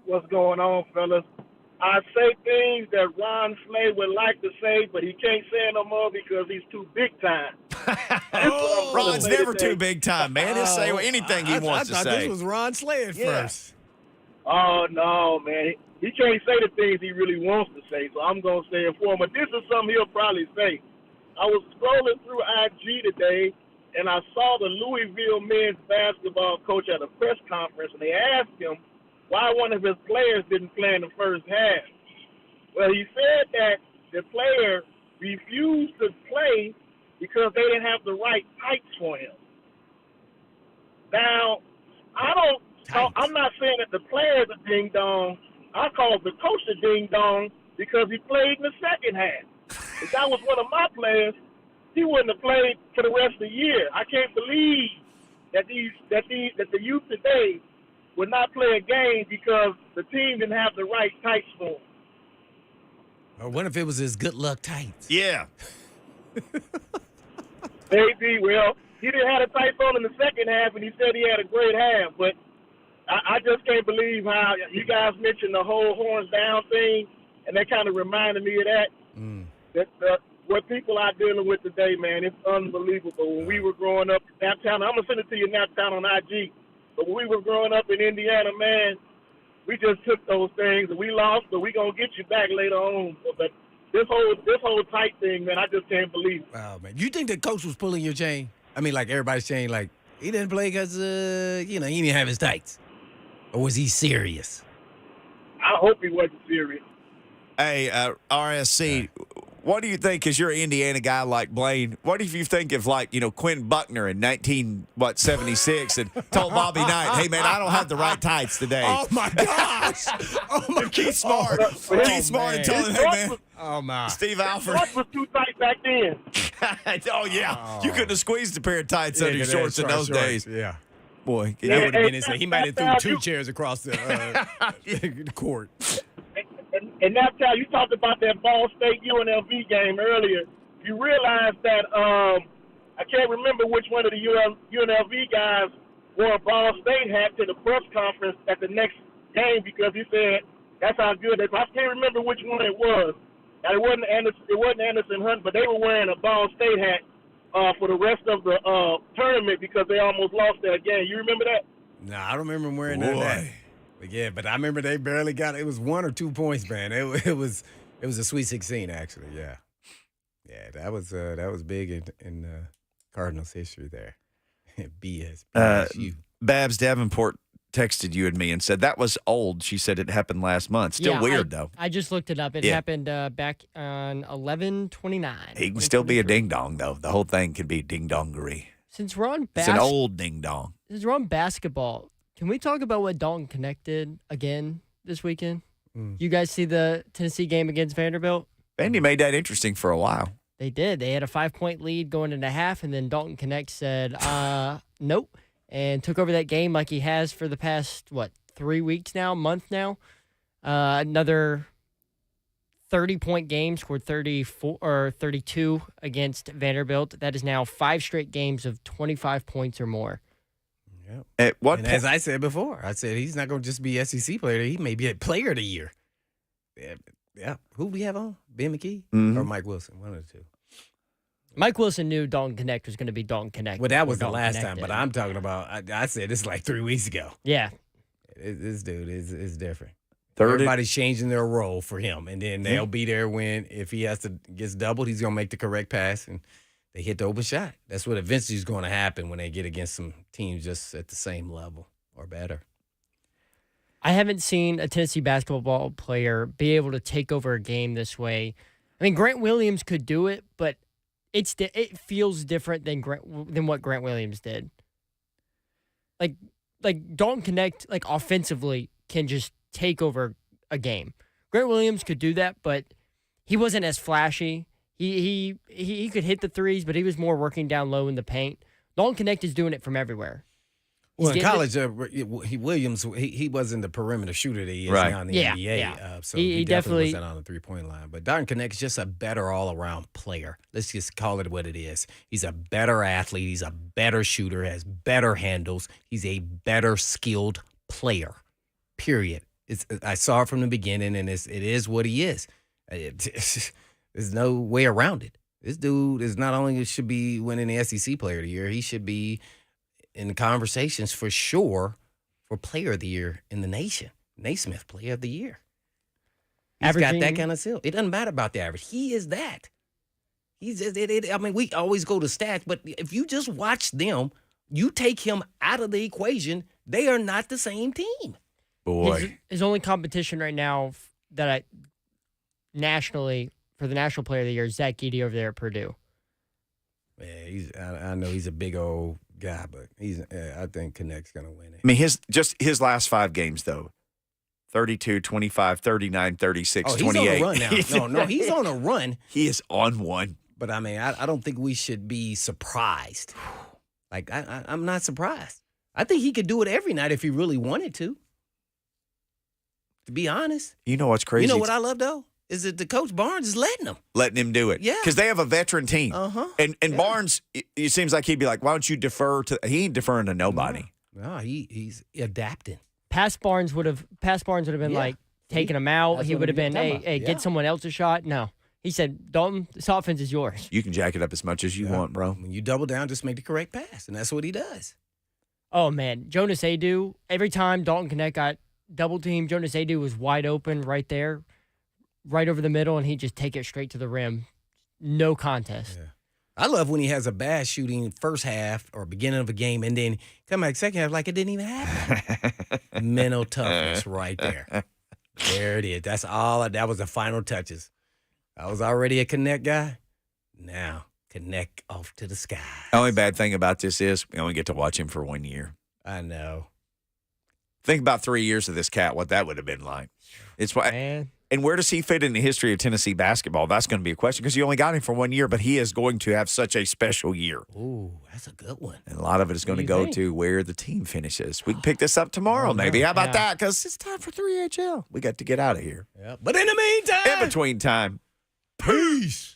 What's going on, fellas? I say things that Ron Slay would like to say, but he can't say it no more because he's too big time. Ron's never too big time, man. He'll say anything he wants to I thought say. this was Ron Slay at first. Oh, no, man. He can't say the things he really wants to say, so I'm going to say it for him. But this is something he'll probably say. I was scrolling through IG today, and I saw the Louisville men's basketball coach at a press conference, and they asked him why one of his players didn't play in the first half. Well, he said that the player refused to play because they didn't have the right tights for him. Now, I'm not saying that the player's a ding-dong. I call the coach a ding-dong because he played in the second half. If that was one of my players, he wouldn't have played for the rest of the year. I can't believe that the youth today would not play a game because the team didn't have the right tights for him. Or what if it was his good luck tights? Yeah. Maybe. Well, he didn't have the tights on in the second half, and he said he had a great half. But I just can't believe how you guys mentioned the whole horns down thing, and that kind of reminded me of that. That what people are dealing with today, man, it's unbelievable. When we were growing up in Naptown, I'm going to send it to you Naptown on IG. But when we were growing up in Indiana, man, we just took those things and we lost, but we gonna get you back later on. But this whole tight thing, man, I just can't believe it. Wow, man. You think the coach was pulling your chain? I mean, like everybody's chain, like he didn't play because he didn't have his tights, or was he serious? I hope he wasn't serious. Hey, RSC, what do you think, because you're an Indiana guy like Blaine, what if you think of, like, Quinn Buckner in 1976 and told Bobby Knight, hey, man, I don't have the right tights today. Oh, my gosh. Keith Smart. Keith Smart and telling him, hey, man. Oh, my. Steve Alford. Shorts was too tight back then. Oh, yeah. You couldn't have squeezed a pair of tights under your shorts in those days. Yeah. Boy. That would have been insane. He might have threw two chairs across the court. And that's how you talked about that Ball State UNLV game earlier. You realize that I can't remember which one of the UNLV guys wore a Ball State hat to the press conference at the next game because he said that's how good they. I can't remember which one it was. And it wasn't Anderson Hunt, but they were wearing a Ball State hat for the rest of the tournament because they almost lost that game. You remember that? No, I don't remember him wearing that. But yeah, but I remember they barely got it. It was 1 or 2 points, man. It was a Sweet 16 actually. Yeah, that was big in Cardinals history there. BSU. Babs Davenport texted you and me and said that was old. She said it happened last month. Still weird though. I just looked it up. It happened back on 11/29. He can still be a ding dong though. The whole thing can be ding dongery. Since we're on it's an old ding dong. Since we're on basketball. Can we talk about what Dalton connected again this weekend? You guys see the Tennessee game against Vanderbilt? Vandy made that interesting for a while. They did. They had a 5-point lead going into half, and then Dalton Connect said, nope, and took over that game like he has for the past, 3 weeks now, month now. Another 30-point game, scored 34 or 32 against Vanderbilt. That is now 5 straight games of 25 points or more. Yep. At what and as I said before, I said he's not going to just be SEC player. He may be a player of the year. Yeah. Who we have on? Ben McKee or Mike Wilson? One of the two. Mike Wilson knew Dalton Connect was going to be Dalton Connect. Well, that was the Dalton last Connect time, did. but I'm talking about, I said this like 3 weeks ago. Yeah. This dude is different. Third Everybody's changing their role for him, and then they'll be there when, if he gets doubled, he's going to make the correct pass, and they hit the open shot. That's what eventually is going to happen when they get against some teams just at the same level or better. I haven't seen a Tennessee basketball player be able to take over a game this way. I mean, Grant Williams could do it, but it feels different than what Grant Williams did. Like Dalton Connect, like offensively, can just take over a game. Grant Williams could do that, but he wasn't as flashy. He could hit the threes, but he was more working down low in the paint. Dalton Connect is doing it from everywhere. Well, in getting college, Williams, he wasn't the perimeter shooter that he is Right. now in the Yeah, NBA. yeah. So He he definitely definitely- wasn't on the three-point line. But Dalton Connect's just a better all-around player. Let's just call it what it is. He's a better athlete. He's a better shooter, has better handles. He's a better skilled player, period. I saw it from the beginning, and it is what he is. There's no way around it. This dude is not only should be winning the SEC Player of the Year, he should be in the conversations for sure for Player of the Year in the nation. Naismith Player of the Year. He's got that Averaging- kind of skill. It doesn't matter about the average. He is that. He's just, I mean, we always go to stats, but if you just watch them, you take him out of the equation, they are not the same team. Boy. His only competition right now nationally for the National Player of the Year is Zach Edey over there at Purdue. Yeah, I know he's a big old guy, but I think Connect's going to win it. I mean, his last 5 games, though, 32, 25, 39, 36, Oh, he's 28. on a run now. No, he's on a run. He is on one. But, I mean, I don't think we should be surprised. Like, I'm not surprised. I think he could do it every night if he really wanted to be honest. You know what's crazy? You know what I love, though? Is that the Coach Barnes is letting him. Letting him do it. Yeah. Because they have a veteran team. Uh-huh. And Yeah. Barnes, it seems like he'd be like, why don't you defer to – he ain't deferring to nobody. No, he's adapting. Past Barnes would have been Yeah. like taking him out. That's He what would have I'm been, talking hey, about. hey, Yeah. get someone else a shot. No. He said, Dalton, this offense is yours. You can jack it up as much as you want, bro. When you double down, just make the correct pass, and that's what he does. Oh, man. Jonas Adu, every time Dalton Connect got double teamed, Jonas Adu was wide open right there, right over the middle, and he'd just take it straight to the rim. No contest. Yeah. I love when he has a bad shooting first half or beginning of a game, and then come back second half like it didn't even happen. Mental toughness right there. There it is. That's all. That was the final touches. I was already a Connect guy. Now, Connect off to the sky. The only bad thing about this is we only get to watch him for 1 year. I know. Think about 3 years of this cat, what that would have been like. It's why. Man. And where does he fit in the history of Tennessee basketball? That's going to be a question because you only got him for 1 year, but he is going to have such a special year. Ooh, that's a good one. And a lot of it is going do to you go think? to where the team finishes. We can pick this up tomorrow, maybe. How about Yeah. that? Because it's time for 3HL. We got to get out of here. Yeah. But in the meantime, In between time. peace.